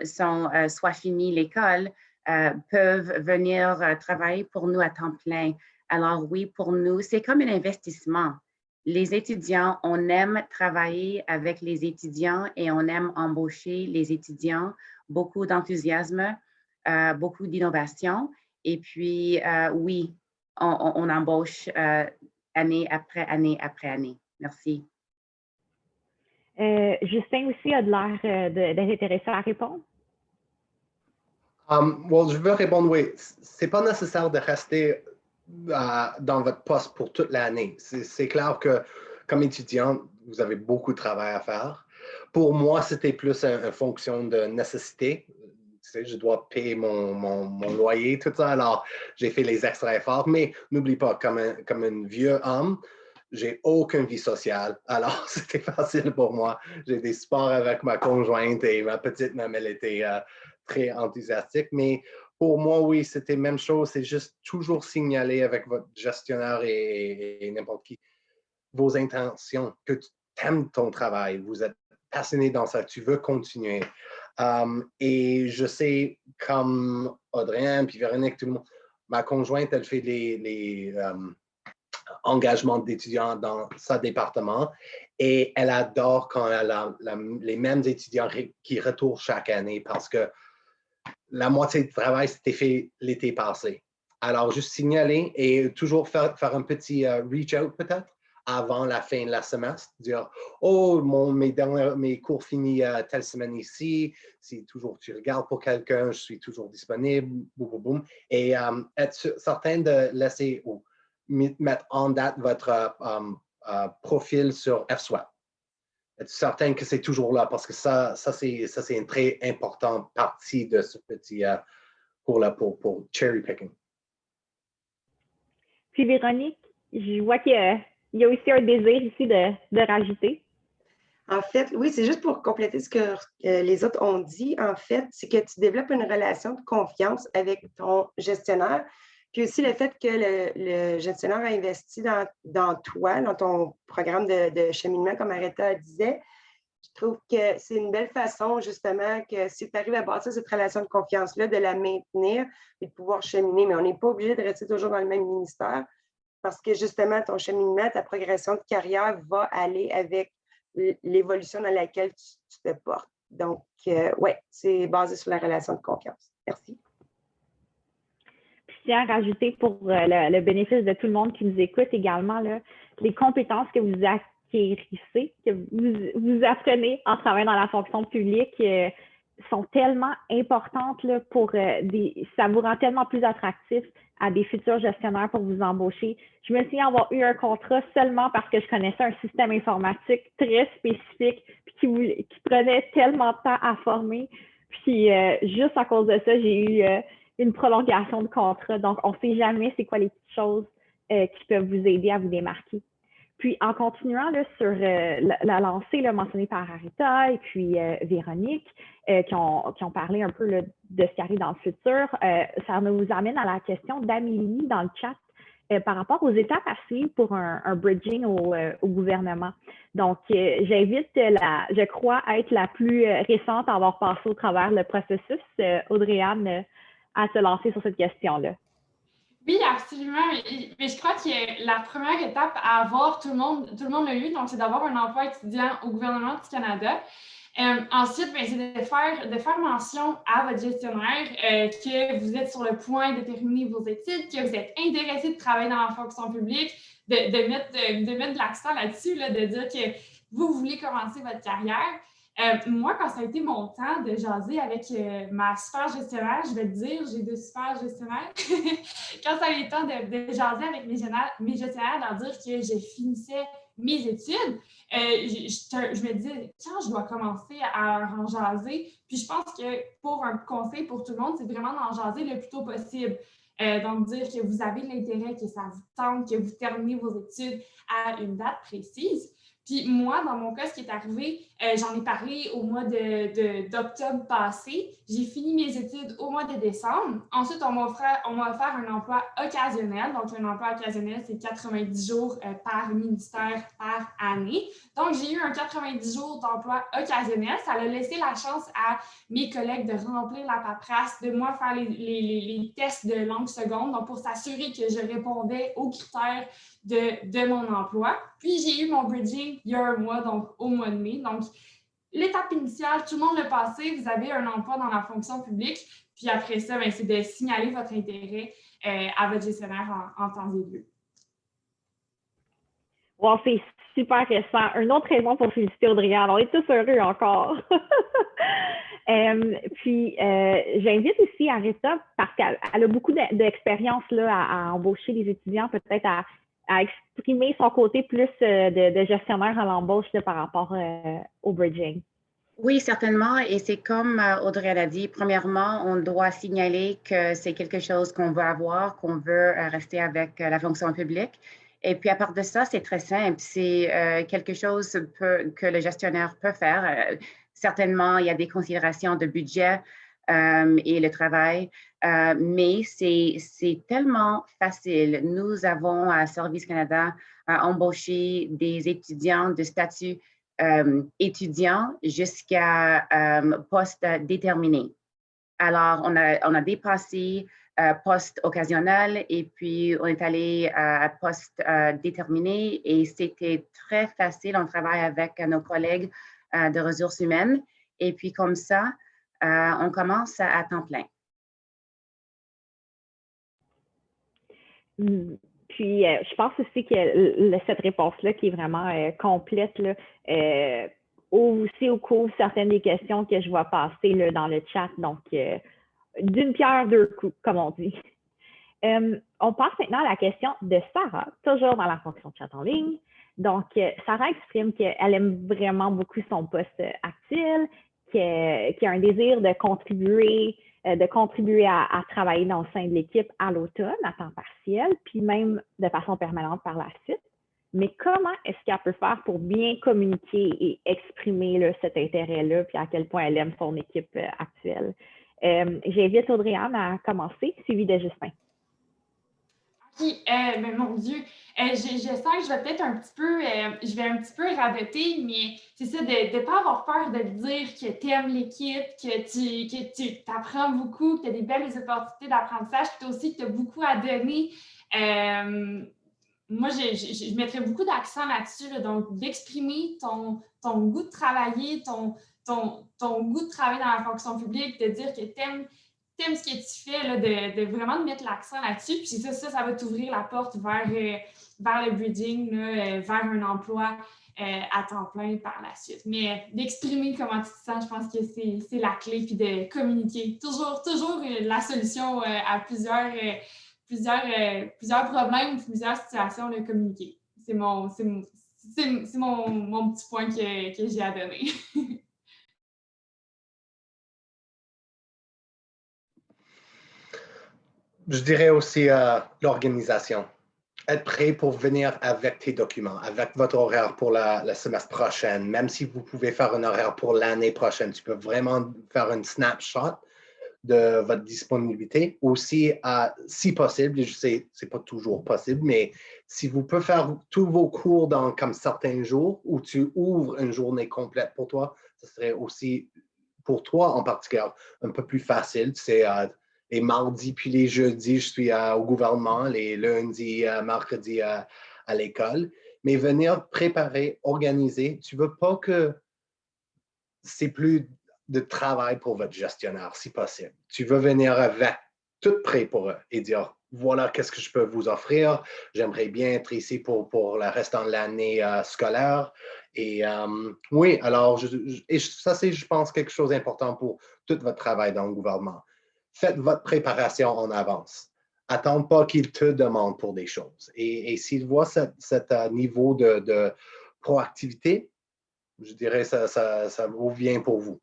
sont soit finis l'école, peuvent venir travailler pour nous à temps plein. Alors oui, pour nous, c'est comme un investissement. Les étudiants, on aime travailler avec les étudiants et on aime embaucher les étudiants. Beaucoup d'enthousiasme, beaucoup d'innovation. Et puis, oui, on embauche année après année après année. Merci. Justin aussi a de l'air d'être intéressé à répondre. Je veux répondre oui. Ce n'est pas nécessaire de rester dans votre poste pour toute l'année. C'est clair que comme étudiant, vous avez beaucoup de travail à faire. Pour moi, c'était plus une fonction de nécessité. Tu sais, je dois payer mon loyer, tout ça. Alors, j'ai fait les extra efforts. Mais n'oublie pas, comme un vieux homme, j'ai aucune vie sociale. Alors, c'était facile pour moi. J'ai des sports avec ma conjointe et ma petite même, elle était très enthousiastique. Mais pour moi, oui, c'était la même chose. C'est juste toujours signaler avec votre gestionnaire et n'importe qui vos intentions, que tu aimes ton travail, vous êtes passionné dans ça, tu veux continuer. Et je sais, comme Audrey, puis Véronique, tout le monde, ma conjointe, elle fait les engagements d'étudiants dans son département et elle adore quand elle a les mêmes étudiants qui retournent chaque année parce que la moitié du travail, c'était fait l'été passé. Alors, juste signaler et toujours faire un petit reach out peut-être avant la fin de la semestre, dire « Oh, mes cours finis telle semaine ici, si toujours tu regardes pour quelqu'un, je suis toujours disponible, boum, boum, boum. » Et être certain de laisser ou mettre en date votre profil sur FSWAP. Être certain que c'est toujours là parce que ça c'est une très importante partie de ce petit cours-là pour cherry picking. Puis Véronique, je vois qu'il y a aussi un désir ici de rajouter. En fait, oui, c'est juste pour compléter ce que les autres ont dit. En fait, c'est que tu développes une relation de confiance avec ton gestionnaire. Puis aussi le fait que le gestionnaire a investi dans toi, dans ton programme de cheminement, comme Aretha disait. Je trouve que c'est une belle façon, justement, que si tu arrives à bâtir cette relation de confiance-là, de la maintenir et de pouvoir cheminer. Mais on n'est pas obligé de rester toujours dans le même ministère parce que, justement, ton cheminement, ta progression de carrière va aller avec l'évolution dans laquelle tu te portes. Donc, ouais, c'est basé sur la relation de confiance. Merci. Puis, je tiens à rajouter pour le bénéfice de tout le monde qui nous écoute également, là, les compétences que vous acquérissez, que vous apprenez en travaillant dans la fonction publique sont tellement importantes là, ça vous rend tellement plus attractif à des futurs gestionnaires pour vous embaucher. Je me souviens avoir eu un contrat seulement parce que je connaissais un système informatique très spécifique puis qui prenait tellement de temps à former. Puis juste à cause de ça, j'ai eu une prolongation de contrat. Donc, on ne sait jamais c'est quoi les petites choses qui peuvent vous aider à vous démarquer. Puis, en continuant là, sur la lancée là, mentionnée par Arita et puis Véronique, qui ont parlé un peu là, de ce qui arrive dans le futur, ça nous amène à la question d'Amélie dans le chat par rapport aux étapes à suivre pour un bridging au gouvernement. Donc, j'invite, je crois, à être la plus récente à avoir passé au travers le processus, Audrey-Anne, à se lancer sur cette question-là. Oui, absolument. Mais je crois que la première étape à avoir, tout le monde l'a eu, donc c'est d'avoir un emploi étudiant au gouvernement du Canada. Ensuite, c'est de faire mention à votre gestionnaire que vous êtes sur le point de terminer vos études, que vous êtes intéressé de travailler dans la fonction publique, de mettre de l'accent là-dessus, là, de dire que vous voulez commencer votre carrière. Moi, quand ça a été mon temps de jaser avec ma super gestionnaire, je vais te dire, j'ai 2 super gestionnaires. Quand ça a été le temps de jaser avec mes gestionnaires, leur dire que je finissais mes études, je me disais, quand je dois commencer à en jaser? Puis je pense que pour un conseil pour tout le monde, c'est vraiment d'en jaser le plus tôt possible. Donc, dire que vous avez l'intérêt, que ça vous tente, que vous terminez vos études à une date précise. Puis moi, dans mon cas, ce qui est arrivé, j'en ai parlé au mois d'octobre passé. J'ai fini mes études au mois de décembre. Ensuite, on m'a offert un emploi occasionnel. Donc, un emploi occasionnel, c'est 90 jours par ministère par année. Donc, j'ai eu un 90 jours d'emploi occasionnel. Ça a laissé la chance à mes collègues de remplir la paperasse, de moi faire les tests de langue seconde, donc pour s'assurer que je répondais aux critères de mon emploi. Puis, j'ai eu mon bridging il y a un mois, donc au mois de mai. Donc, l'étape initiale, tout le monde l'a passé. Vous avez un emploi dans la fonction publique. Puis après ça, c'est de signaler votre intérêt à votre gestionnaire en temps et lieu. Wow, c'est super récent. Une autre raison pour féliciter Audrey-Anne. On est tous heureux encore. Puis, j'invite aussi Arita, parce qu'elle a beaucoup d'expérience à embaucher des étudiants, peut-être à exprimer son côté plus de gestionnaire à l'embauche par rapport au bridging. Oui, certainement. Et c'est comme Audrey l'a dit, premièrement, on doit signaler que c'est quelque chose qu'on veut avoir, qu'on veut rester avec la fonction publique. Et puis, à part de ça, c'est très simple. C'est quelque chose que le gestionnaire peut faire. Certainement, il y a des considérations de budget et le travail, mais c'est tellement facile. Nous avons à Service Canada embauché des étudiants de statut étudiant jusqu'à poste déterminé. Alors, on a dépassé poste occasionnel et puis on est allé à poste déterminé et c'était très facile. On travaille avec nos collègues de ressources humaines et puis comme ça, on commence à temps plein. Puis, je pense aussi que cette réponse-là qui est vraiment complète, là, aussi couvre certaines des questions que je vois passer là, dans le chat. Donc, d'une pierre, 2 coups, comme on dit. On passe maintenant à la question de Sarah, toujours dans la fonction de chat en ligne. Donc, Sarah exprime qu'elle aime vraiment beaucoup son poste actuel, qui a un désir de contribuer à travailler dans le sein de l'équipe à l'automne, à temps partiel, puis même de façon permanente par la suite. Mais comment est-ce qu'elle peut faire pour bien communiquer et exprimer là, cet intérêt-là, puis à quel point elle aime son équipe actuelle? J'invite Audrey-Anne à commencer, suivie de Justin. OK, mon Dieu, je sens que je vais peut-être un petit peu raboter, mais c'est ça, de ne pas avoir peur de dire que tu aimes l'équipe, que tu apprends beaucoup, que tu as des belles opportunités d'apprentissage, puis aussi que tu as beaucoup à donner. moi, je mettrais beaucoup d'accent là-dessus, là, donc d'exprimer ton goût de travailler, ton goût de travailler dans la fonction publique, de dire que t'aimes ce que tu fais, là, de vraiment de mettre l'accent là-dessus. Puis ça va t'ouvrir la porte vers le bridging, là, vers un emploi à temps plein par la suite. Mais d'exprimer comment tu te sens, je pense que c'est la clé, puis de communiquer. Toujours la solution à plusieurs problèmes, plusieurs situations, de communiquer. C'est mon petit point que j'ai à donner. Je dirais aussi l'organisation. Être prêt pour venir avec tes documents, avec votre horaire pour la semestre prochaine, même si vous pouvez faire un horaire pour l'année prochaine. Tu peux vraiment faire une snapshot de votre disponibilité. Aussi, si possible, je sais, ce n'est pas toujours possible, mais si vous pouvez faire tous vos cours dans comme certains jours où tu ouvres une journée complète pour toi, ce serait aussi pour toi en particulier un peu plus facile. Tu sais, les mardis puis les jeudis, je suis au gouvernement, les lundis, mercredis à l'école. Mais venir préparer, organiser, tu ne veux pas que c'est plus de travail pour votre gestionnaire, si possible. Tu veux venir avec tout prêt pour eux et dire, voilà, qu'est-ce que je peux vous offrir? J'aimerais bien être ici pour le restant de l'année scolaire. Et oui, alors, ça, c'est, je pense, quelque chose d'important pour tout votre travail dans le gouvernement. Faites votre préparation en avance. Attends pas qu'ils te demandent pour des choses. Et s'ils voient ce niveau de proactivité, je dirais que ça vous vient pour vous.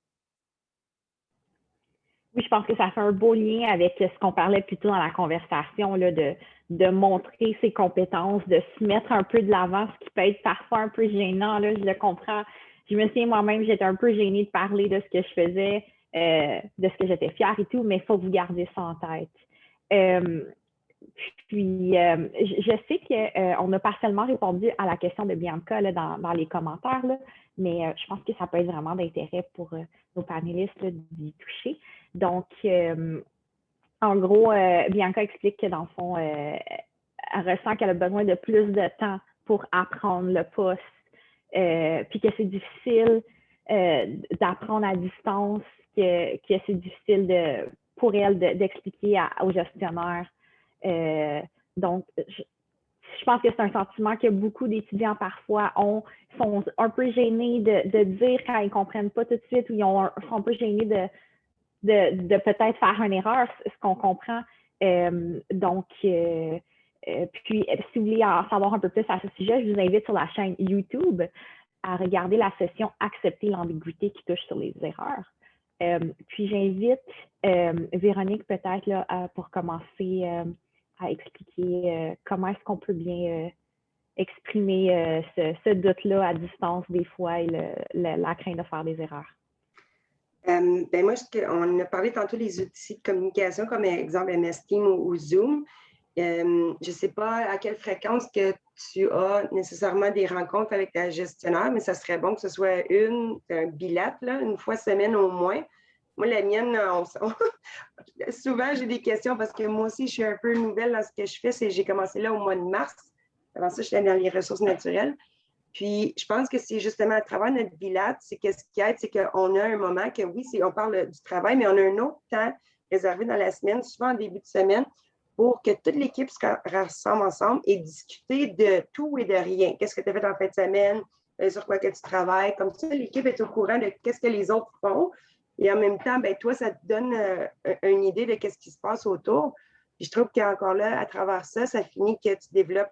Oui, je pense que ça fait un beau lien avec ce qu'on parlait plus tôt dans la conversation, là, de montrer ses compétences, de se mettre un peu de l'avant, ce qui peut être parfois un peu gênant. Là, je le comprends. Je me souviens moi-même, j'étais un peu gênée de parler de ce que je faisais, de ce que j'étais fière et tout, mais il faut que vous gardiez ça en tête. Puis, je sais qu'on a partiellement répondu à la question de Bianca là, dans les commentaires, là, mais je pense que ça peut être vraiment d'intérêt pour nos panélistes d'y toucher. Donc, en gros, Bianca explique que dans le fond, elle ressent qu'elle a besoin de plus de temps pour apprendre le poste, puis que c'est difficile d'apprendre à distance, que c'est difficile pour elle d'expliquer aux gestionnaires. Donc, je pense que c'est un sentiment que beaucoup d'étudiants parfois sont un peu gênés de dire quand ils ne comprennent pas tout de suite ou ils sont un peu gênés de peut-être faire une erreur, ce qu'on comprend. Donc, puis, si vous voulez en savoir un peu plus à ce sujet, je vous invite sur la chaîne YouTube à regarder la session « Accepter l'ambiguïté » qui touche sur les erreurs. Puis, j'invite Véronique peut-être là, pour commencer à expliquer comment est-ce qu'on peut bien exprimer ce doute-là à distance des fois et la crainte de faire des erreurs. Ben moi, on a parlé tantôt des outils de communication, comme exemple MS Teams ou Zoom. Je ne sais pas à quelle fréquence que tu as nécessairement des rencontres avec ta gestionnaire, mais ça serait bon que ce soit un bilat, là, une fois semaine au moins. Moi, la mienne, souvent, j'ai des questions parce que moi aussi, je suis un peu nouvelle dans ce que je fais. J'ai commencé là au mois de mars. Avant ça, j'étais dans les ressources naturelles. Puis, je pense que c'est justement à travers notre bilat, c'est que ce qui aide, c'est qu'on a un moment que, oui, on parle du travail, mais on a un autre temps réservé dans la semaine, souvent en début de semaine, pour que toute l'équipe se rassemble ensemble et discuter de tout et de rien. Qu'est-ce que tu as fait en fin de semaine? Sur quoi que tu travailles? Comme ça, l'équipe est au courant de qu'est-ce que les autres font. Et en même temps, ben, toi, ça te donne une idée de qu'est-ce qui se passe autour. Puis je trouve qu'encore là, à travers ça, ça finit que tu développes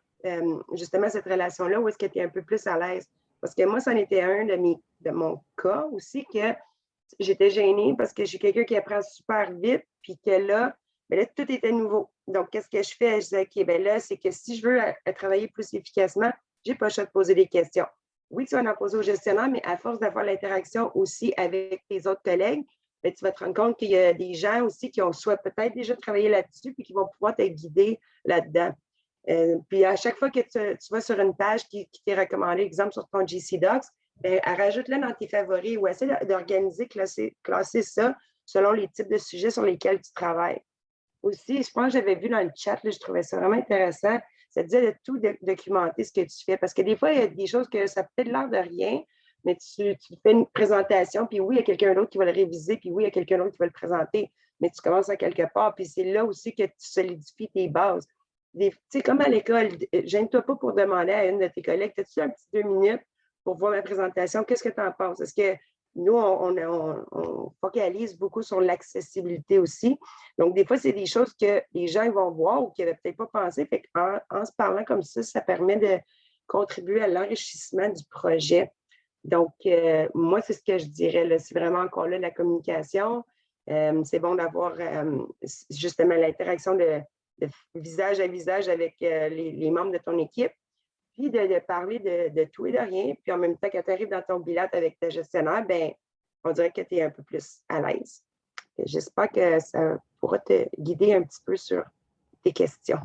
justement cette relation-là où est-ce que tu es un peu plus à l'aise. Parce que moi, ça en était un de mon cas aussi, que j'étais gênée parce que je suis quelqu'un qui apprend super vite, puis que là, ben là, tout était nouveau. Donc, qu'est-ce que je fais? Je disais, OK, ben là, c'est que si je veux travailler plus efficacement, je n'ai pas le choix de poser des questions. Oui, tu vas en poser au gestionnaire, mais à force d'avoir l'interaction aussi avec tes autres collègues, ben, tu vas te rendre compte qu'il y a des gens aussi qui ont soit peut-être déjà travaillé là-dessus, puis qui vont pouvoir te guider là-dedans. Puis à chaque fois que tu vas sur une page qui t'est recommandée, exemple sur ton GC Docs, ben, rajoute-le dans tes favoris ou essaie d'organiser, classer ça selon les types de sujets sur lesquels tu travailles. Aussi, je pense que j'avais vu dans le chat, là, je trouvais ça vraiment intéressant, ça te dit de tout documenter ce que tu fais. Parce que des fois, il y a des choses que ça peut être l'air de rien, mais tu fais une présentation, puis oui, il y a quelqu'un d'autre qui va le réviser, puis oui, il y a quelqu'un d'autre qui va le présenter, mais tu commences à quelque part, puis c'est là aussi que tu solidifies tes bases. Tu sais, comme à l'école, gêne-toi pas pour demander à une de tes collègues, as-tu un petit 2 minutes pour voir ma présentation? Qu'est-ce que tu en penses? Est-ce que nous, on focalise beaucoup sur l'accessibilité aussi. Donc, des fois, c'est des choses que les gens vont voir ou qu'ils n'avaient peut-être pas pensé. Fait en se parlant comme ça permet de contribuer à l'enrichissement du projet. Donc, moi, c'est ce que je dirais. Là. C'est vraiment encore là la communication. C'est bon d'avoir justement l'interaction de visage à visage avec les membres de ton équipe, puis de parler de tout et de rien. Puis en même temps, quand tu arrives dans ton bilan avec ta gestionnaire, ben, on dirait que tu es un peu plus à l'aise. J'espère que ça pourra te guider un petit peu sur tes questions.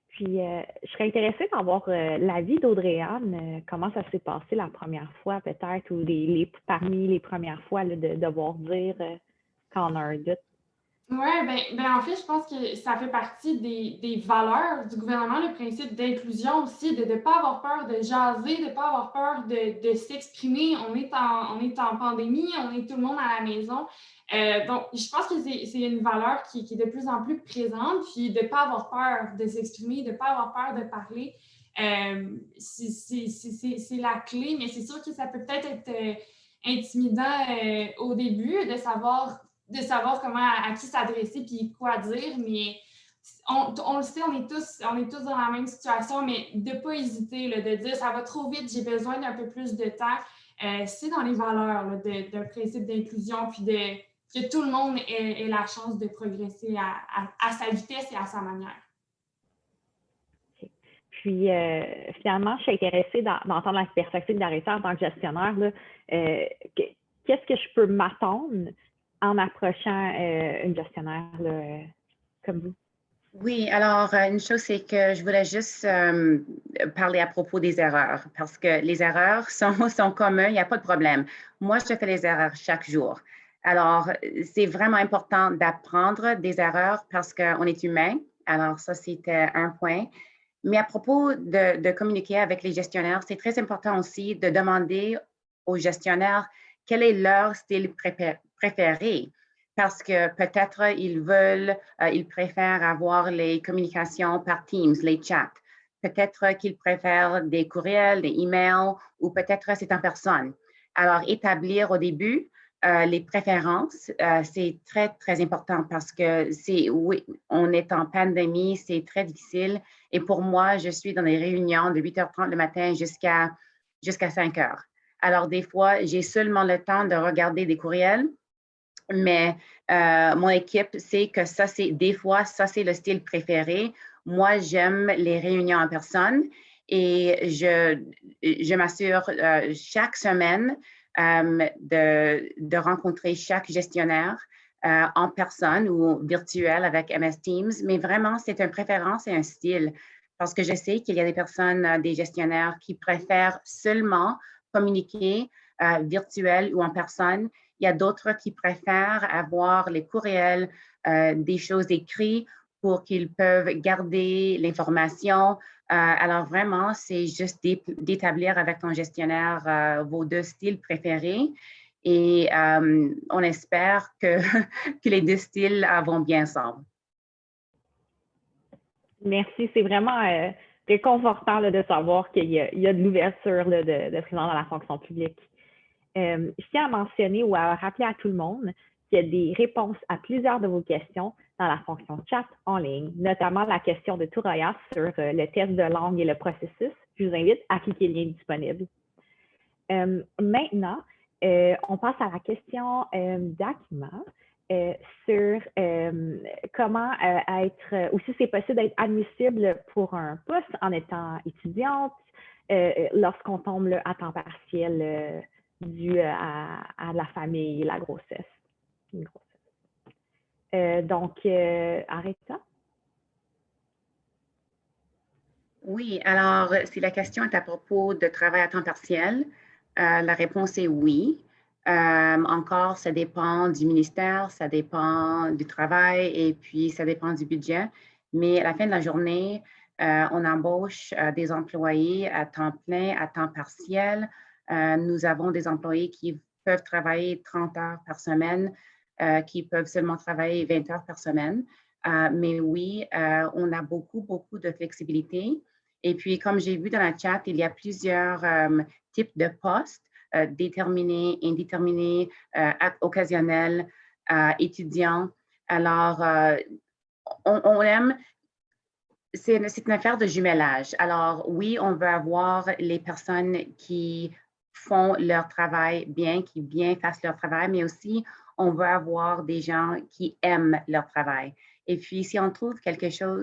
Puis, je serais intéressée d'avoir l'avis d'Audrey-Anne. Comment ça s'est passé la première fois, peut-être, ou parmi les premières fois, là, de devoir dire quand on a un doute? Oui, ben, en fait, je pense que ça fait partie des valeurs du gouvernement, le principe d'inclusion aussi, de ne pas avoir peur de jaser, de ne pas avoir peur de s'exprimer. On est en pandémie, on est tout le monde à la maison. Donc, je pense que c'est une valeur qui est de plus en plus présente, puis de ne pas avoir peur de s'exprimer, de ne pas avoir peur de parler. C'est la clé, mais c'est sûr que ça peut peut-être être intimidant au début de savoir comment à qui s'adresser puis quoi dire, mais on le sait, on est tous dans la même situation, mais de ne pas hésiter, là, de dire ça va trop vite, j'ai besoin d'un peu plus de temps. C'est dans les valeurs d'un principe d'inclusion, puis que tout le monde ait la chance de progresser à sa vitesse et à sa manière. Puis, finalement, je suis intéressée d'entendre la perspective d'Aretha en tant que gestionnaire. Là, qu'est-ce que je peux m'attendre en approchant une gestionnaire là, comme vous? Oui, alors une chose, c'est que je voulais juste parler à propos des erreurs, parce que les erreurs sont communes, il n'y a pas de problème. Moi, je fais les erreurs chaque jour. Alors, c'est vraiment important d'apprendre des erreurs parce qu'on est humain. Alors, ça, c'était un point. Mais à propos de communiquer avec les gestionnaires, c'est très important aussi de demander aux gestionnaires quel est leur style préféré. Parce que peut-être ils préfèrent avoir les communications par Teams, les chats. Peut-être qu'ils préfèrent des courriels, des emails, ou peut-être c'est en personne. Alors, établir au début les préférences, c'est très, très important parce que oui, on est en pandémie, c'est très difficile. Et pour moi, je suis dans des réunions de 8h30 le matin jusqu'à 5h. Alors, des fois, j'ai seulement le temps de regarder des courriels, mais mon équipe sait que des fois, ça, c'est le style préféré. Moi, j'aime les réunions en personne et je m'assure chaque semaine de rencontrer chaque gestionnaire en personne ou virtuel avec MS Teams, mais vraiment, c'est une préférence et un style parce que je sais qu'il y a des personnes, des gestionnaires qui préfèrent seulement communiquer virtuel ou en personne. Il y a d'autres qui préfèrent avoir les courriels, des choses écrites pour qu'ils peuvent garder l'information. Alors vraiment, c'est juste d'établir avec ton gestionnaire vos deux styles préférés et on espère que les deux styles vont bien ensemble. Merci, c'est vraiment réconfortant là, de savoir qu'il y a de l'ouverture de présence dans la fonction publique. Je tiens à mentionner ou à rappeler à tout le monde qu'il y a des réponses à plusieurs de vos questions dans la fonction chat en ligne, notamment la question de Touraya sur le test de langue et le processus. Je vous invite à cliquer le lien disponible. Maintenant, on passe à la question d'Akima sur comment être, ou si c'est possible d'être admissible pour un poste en étant étudiante lorsqu'on tombe là, à temps partiel dû à la famille et la grossesse. Donc, Aretha? Oui, alors si la question est à propos de travail à temps partiel, la réponse est oui. Encore, ça dépend du ministère, ça dépend du travail et puis ça dépend du budget. Mais à la fin de la journée, On embauche des employés à temps plein, à temps partiel. Nous avons des employés qui peuvent travailler 30 heures par semaine, qui peuvent seulement travailler 20 heures par semaine. Mais oui, on a beaucoup de flexibilité. Et puis, comme j'ai vu dans la chat, il y a plusieurs types de postes, déterminés, indéterminés, occasionnels, étudiants. Alors, on aime, c'est une affaire de jumelage. Alors, oui, on veut avoir les personnes qui font leur travail bien, qui bien fassent leur travail, mais aussi, on veut avoir des gens qui aiment leur travail. Et puis, si on trouve quelqu'un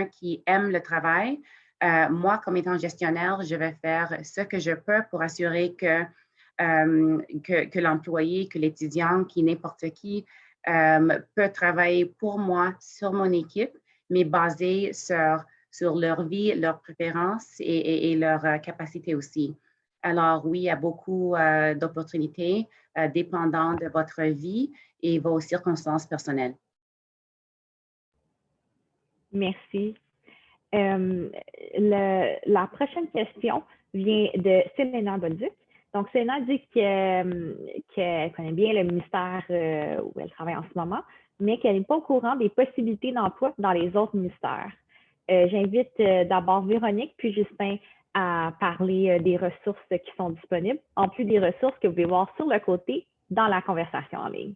qui aime le travail, moi, comme étant gestionnaire, je vais faire ce que je peux pour assurer que l'employé, que l'étudiant, qui n'importe qui, peut travailler pour moi sur mon équipe, mais basé sur leur vie, leurs préférences et leur capacité aussi. Alors oui, il y a beaucoup d'opportunités dépendant de votre vie et vos circonstances personnelles. Merci. La prochaine question vient de Selena Bolduc. Donc, Selena dit qu'elle connaît bien le ministère où elle travaille en ce moment, mais qu'elle n'est pas au courant des possibilités d'emploi dans les autres ministères. J'invite d'abord Véronique puis Justin à parler des ressources qui sont disponibles, en plus des ressources que vous pouvez voir sur le côté dans la conversation en ligne.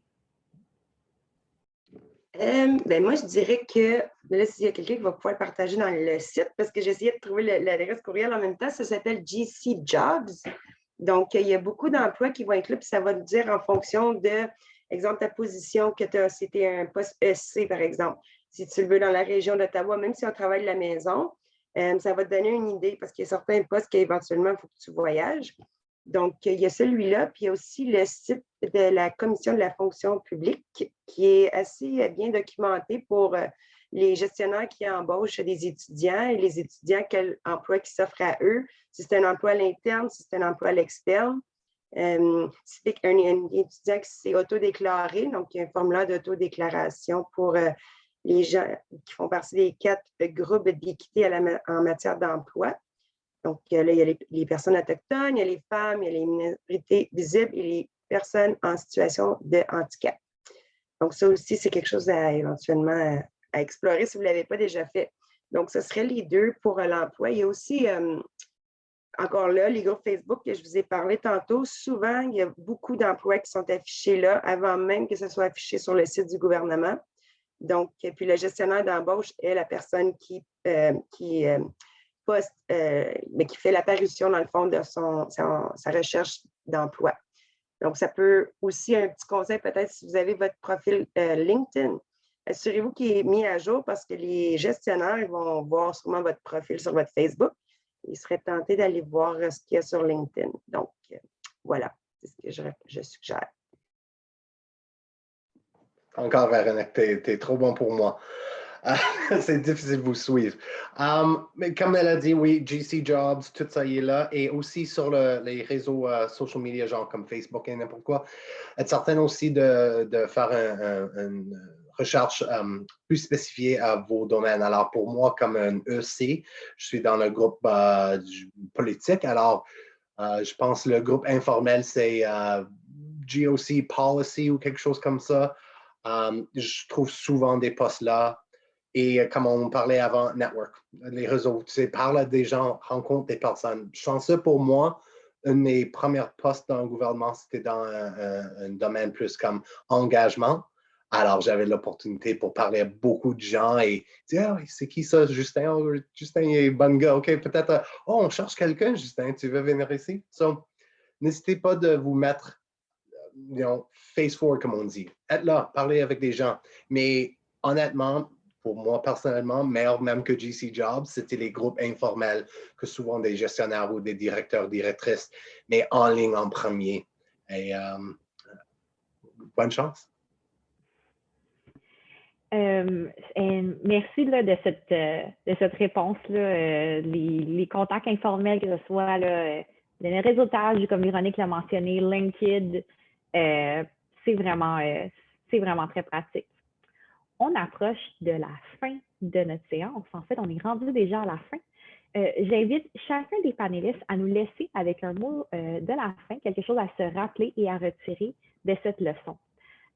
Moi, je dirais que, là, s'il y a quelqu'un qui va pouvoir le partager dans le site, parce que j'ai essayé de trouver l'adresse courriel en même temps, ça s'appelle GC Jobs. Donc, il y a beaucoup d'emplois qui vont être là, puis ça va te dire en fonction de, exemple, ta position que tu as, si tu es un poste EC, par exemple. Si tu le veux dans la région d'Ottawa, même si on travaille de la maison, ça va te donner une idée, parce qu'il y a certains postes qu'éventuellement, il faut que tu voyages. Donc, il y a celui-là, puis il y a aussi le site de la Commission de la fonction publique qui est assez bien documenté pour les gestionnaires qui embauchent des étudiants et les étudiants, quel emploi qui s'offre à eux, si c'est un emploi à l'interne, si c'est un emploi à l'externe. Si c'est un étudiant qui s'est autodéclaré, donc il y a un formulaire d'autodéclaration pour les gens qui font partie des 4 groupes d'équité en matière d'emploi. Donc, là, il y a les personnes autochtones, il y a les femmes, il y a les minorités visibles et les personnes en situation de handicap. Donc, ça aussi, c'est quelque chose à éventuellement à explorer si vous ne l'avez pas déjà fait. Donc, ce serait les deux pour l'emploi. Il y a aussi, encore là, les groupes Facebook que je vous ai parlé tantôt. Souvent, il y a beaucoup d'emplois qui sont affichés là avant même que ce soit affiché sur le site du gouvernement. Donc, puis le gestionnaire d'embauche est la personne qui mais qui fait l'apparition, dans le fond, de sa recherche d'emploi. Donc, ça peut aussi, un petit conseil peut-être, si vous avez votre profil LinkedIn, assurez-vous qu'il est mis à jour parce que les gestionnaires ils vont voir sûrement votre profil sur votre Facebook. Ils seraient tentés d'aller voir ce qu'il y a sur LinkedIn. Donc, voilà, c'est ce que je suggère. Encore, Véronique, t'es trop bon pour moi. C'est difficile de vous suivre. Mais comme elle a dit, oui, GC Jobs, tout ça y est là. Et aussi sur les réseaux social media, genre comme Facebook et n'importe quoi. Être certain aussi de faire une recherche plus spécifiée à vos domaines. Alors, pour moi, comme un EC, je suis dans le groupe politique. Alors, je pense que le groupe informel, c'est GOC Policy ou quelque chose comme ça. Je trouve souvent des postes là. Et comme on parlait avant, network, les réseaux, tu sais, parle à des gens, rencontre des personnes. Je pense que pour moi, un de mes premiers postes dans le gouvernement, c'était dans un domaine plus comme engagement. Alors, j'avais l'opportunité pour parler à beaucoup de gens et dire, oh, c'est qui ça, Justin? Oh, Justin est bon gars. OK, peut-être, on cherche quelqu'un, Justin, tu veux venir ici? So, n'hésitez pas de vous mettre, face forward, comme on dit. Être là, parler avec des gens. Mais honnêtement, pour moi, personnellement, meilleur même que GC Jobs, c'était les groupes informels, que souvent des gestionnaires ou des directeurs, directrices, mais en ligne en premier. Et bonne chance. Merci là, de cette réponse-là. Les contacts informels que ce soit le réseautage, comme Véronique l'a mentionné, LinkedIn, c'est vraiment très pratique. On approche de la fin de notre séance. En fait, on est rendu déjà à la fin. J'invite chacun des panélistes à nous laisser avec un mot de la fin, quelque chose à se rappeler et à retirer de cette leçon.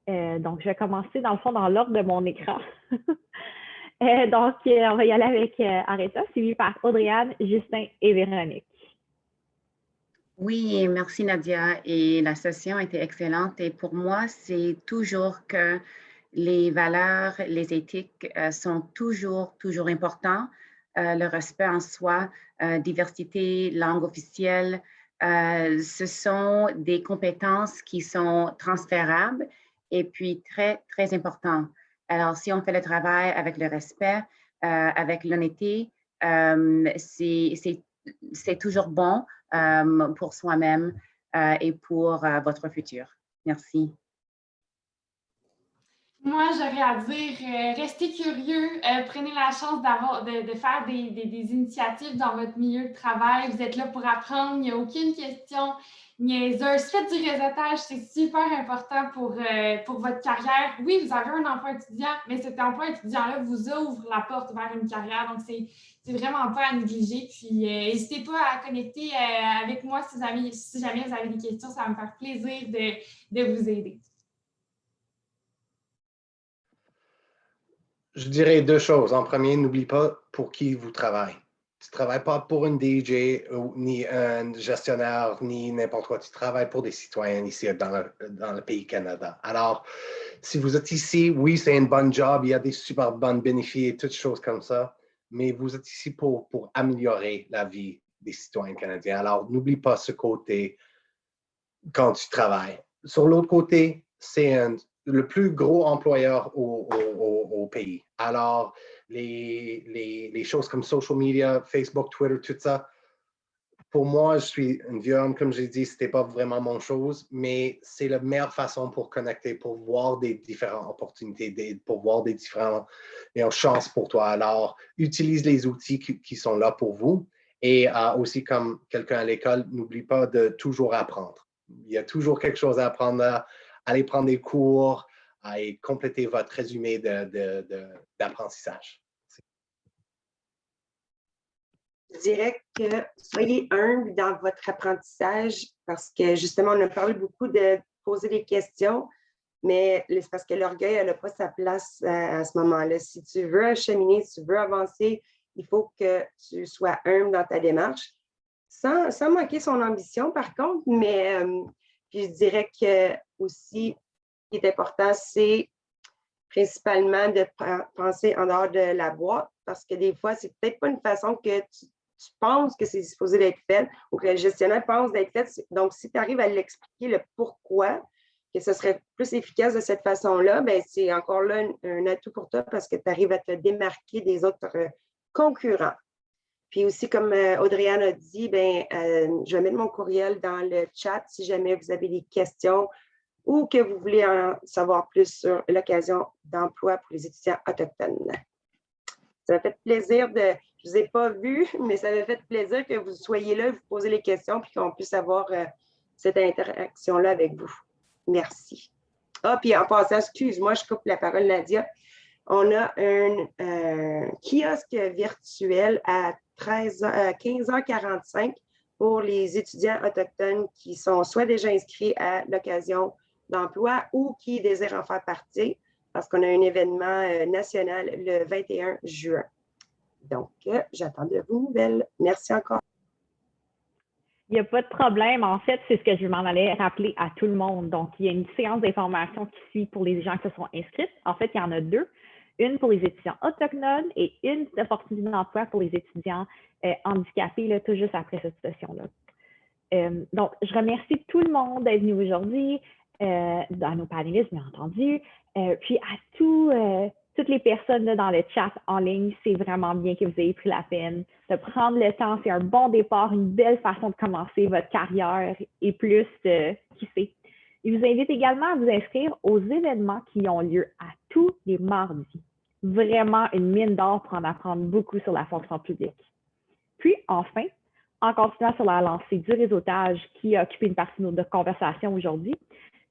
Donc, je vais commencer dans le fond dans l'ordre de mon écran. Donc, on va y aller avec Aretha, suivi par Audrey-Anne, Justin et Véronique. Oui, merci Nadia. Et la session était excellente. Et pour moi, c'est toujours que les valeurs, les éthiques sont toujours importants. Le respect en soi, diversité, langue officielle, ce sont des compétences qui sont transférables et puis très importants. Alors, si on fait le travail avec le respect, avec l'honnêteté, c'est toujours bon pour soi-même et pour votre futur. Merci. Moi, j'aurais à dire, restez curieux, prenez la chance de faire des initiatives dans votre milieu de travail. Vous êtes là pour apprendre, il n'y a aucune question niaiseuse. Faites du réseautage, c'est super important pour votre carrière. Oui, vous avez un emploi étudiant, mais cet emploi étudiant-là vous ouvre la porte vers une carrière. Donc, c'est vraiment pas à négliger. Puis, n'hésitez pas à connecter avec moi si jamais vous avez des questions. Ça va me faire plaisir de vous aider. Je dirais deux choses. En premier, n'oublie pas pour qui vous travaillez. Tu ne travailles pas pour une DJ ni un gestionnaire, ni n'importe quoi. Tu travailles pour des citoyens ici dans le pays Canada. Alors, si vous êtes ici, oui, c'est un bon job, il y a des super bons bénéfices et toutes choses comme ça, mais vous êtes ici pour améliorer la vie des citoyens canadiens. Alors, n'oublie pas ce côté quand tu travailles. Sur l'autre côté, c'est le plus gros employeur au pays. Alors, les choses comme social media, Facebook, Twitter, tout ça, pour moi, je suis un vieux homme, comme j'ai dit, c'était pas vraiment mon chose, mais c'est la meilleure façon pour connecter, pour voir des différentes opportunités, pour voir des différentes chances pour toi. Alors, utilise les outils qui sont là pour vous. Et aussi, comme quelqu'un à l'école, n'oublie pas de toujours apprendre. Il y a toujours quelque chose à apprendre, aller prendre des cours et compléter votre résumé d'apprentissage. Je dirais que soyez humble dans votre apprentissage parce que justement, on a parlé beaucoup de poser des questions, mais c'est parce que l'orgueil n'a pas sa place à ce moment-là. Si tu veux acheminer, si tu veux avancer, il faut que tu sois humble dans ta démarche, sans manquer son ambition par contre, mais puis je dirais que aussi, ce qui est important, c'est principalement de penser en dehors de la boîte parce que des fois, c'est peut-être pas une façon que tu penses que c'est supposé d'être fait ou que le gestionnaire pense d'être fait. Donc, si tu arrives à l'expliquer le pourquoi, que ce serait plus efficace de cette façon-là, bien, c'est encore là un atout pour toi parce que tu arrives à te démarquer des autres concurrents. Puis aussi, comme Audrey-Anne a dit, bien, je vais mettre mon courriel dans le chat si jamais vous avez des questions ou que vous voulez en savoir plus sur l'occasion d'emploi pour les étudiants autochtones. Ça m'a fait plaisir je ne vous ai pas vu, mais ça m'a fait plaisir que vous soyez là, vous posez les questions, puis qu'on puisse avoir cette interaction-là avec vous. Merci. Ah, puis en passant, excuse-moi, je coupe la parole, Nadia. On a un kiosque virtuel à 15h45 pour les étudiants autochtones qui sont soit déjà inscrits à l'occasion d'emploi ou qui désirent en faire partie parce qu'on a un événement national le 21 juin. Donc, j'attends de vos nouvelles. Merci encore. Il n'y a pas de problème. En fait, c'est ce que je m'en allais rappeler à tout le monde. Donc, il y a une séance d'information qui suit pour les gens qui se sont inscrits. En fait, il y en a deux. Une pour les étudiants autochtones et une opportunité d'emploi pour les étudiants handicapés, là, tout juste après cette session-là. Donc, je remercie tout le monde d'être venu aujourd'hui, à nos panélistes, bien entendu, puis à toutes les personnes là, dans le chat en ligne. C'est vraiment bien que vous ayez pris la peine de prendre le temps. C'est un bon départ, une belle façon de commencer votre carrière et plus, qui sait. Je vous invite également à vous inscrire aux événements qui ont lieu à tous les mardis. Vraiment une mine d'or pour en apprendre beaucoup sur la fonction publique. Puis, enfin, en continuant sur la lancée du réseautage qui a occupé une partie de notre conversation aujourd'hui,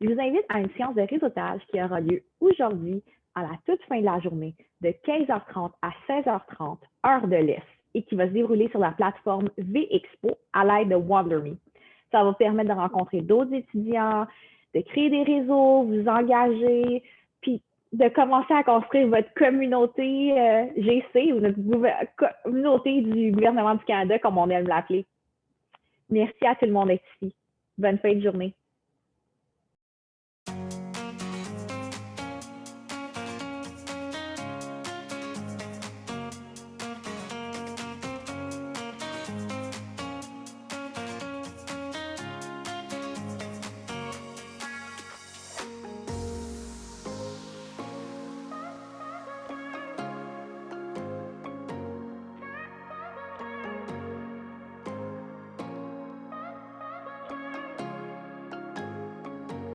je vous invite à une séance de réseautage qui aura lieu aujourd'hui à la toute fin de la journée, de 15h30 à 16h30, heure de l'Est, et qui va se dérouler sur la plateforme V-Expo à l'aide de WonderMe. Ça va permettre de rencontrer d'autres étudiants, de créer des réseaux, vous engager, puis de commencer à construire votre communauté GC ou notre communauté du gouvernement du Canada, comme on aime l'appeler. Merci à tout le monde d'être ici. Bonne fin de journée.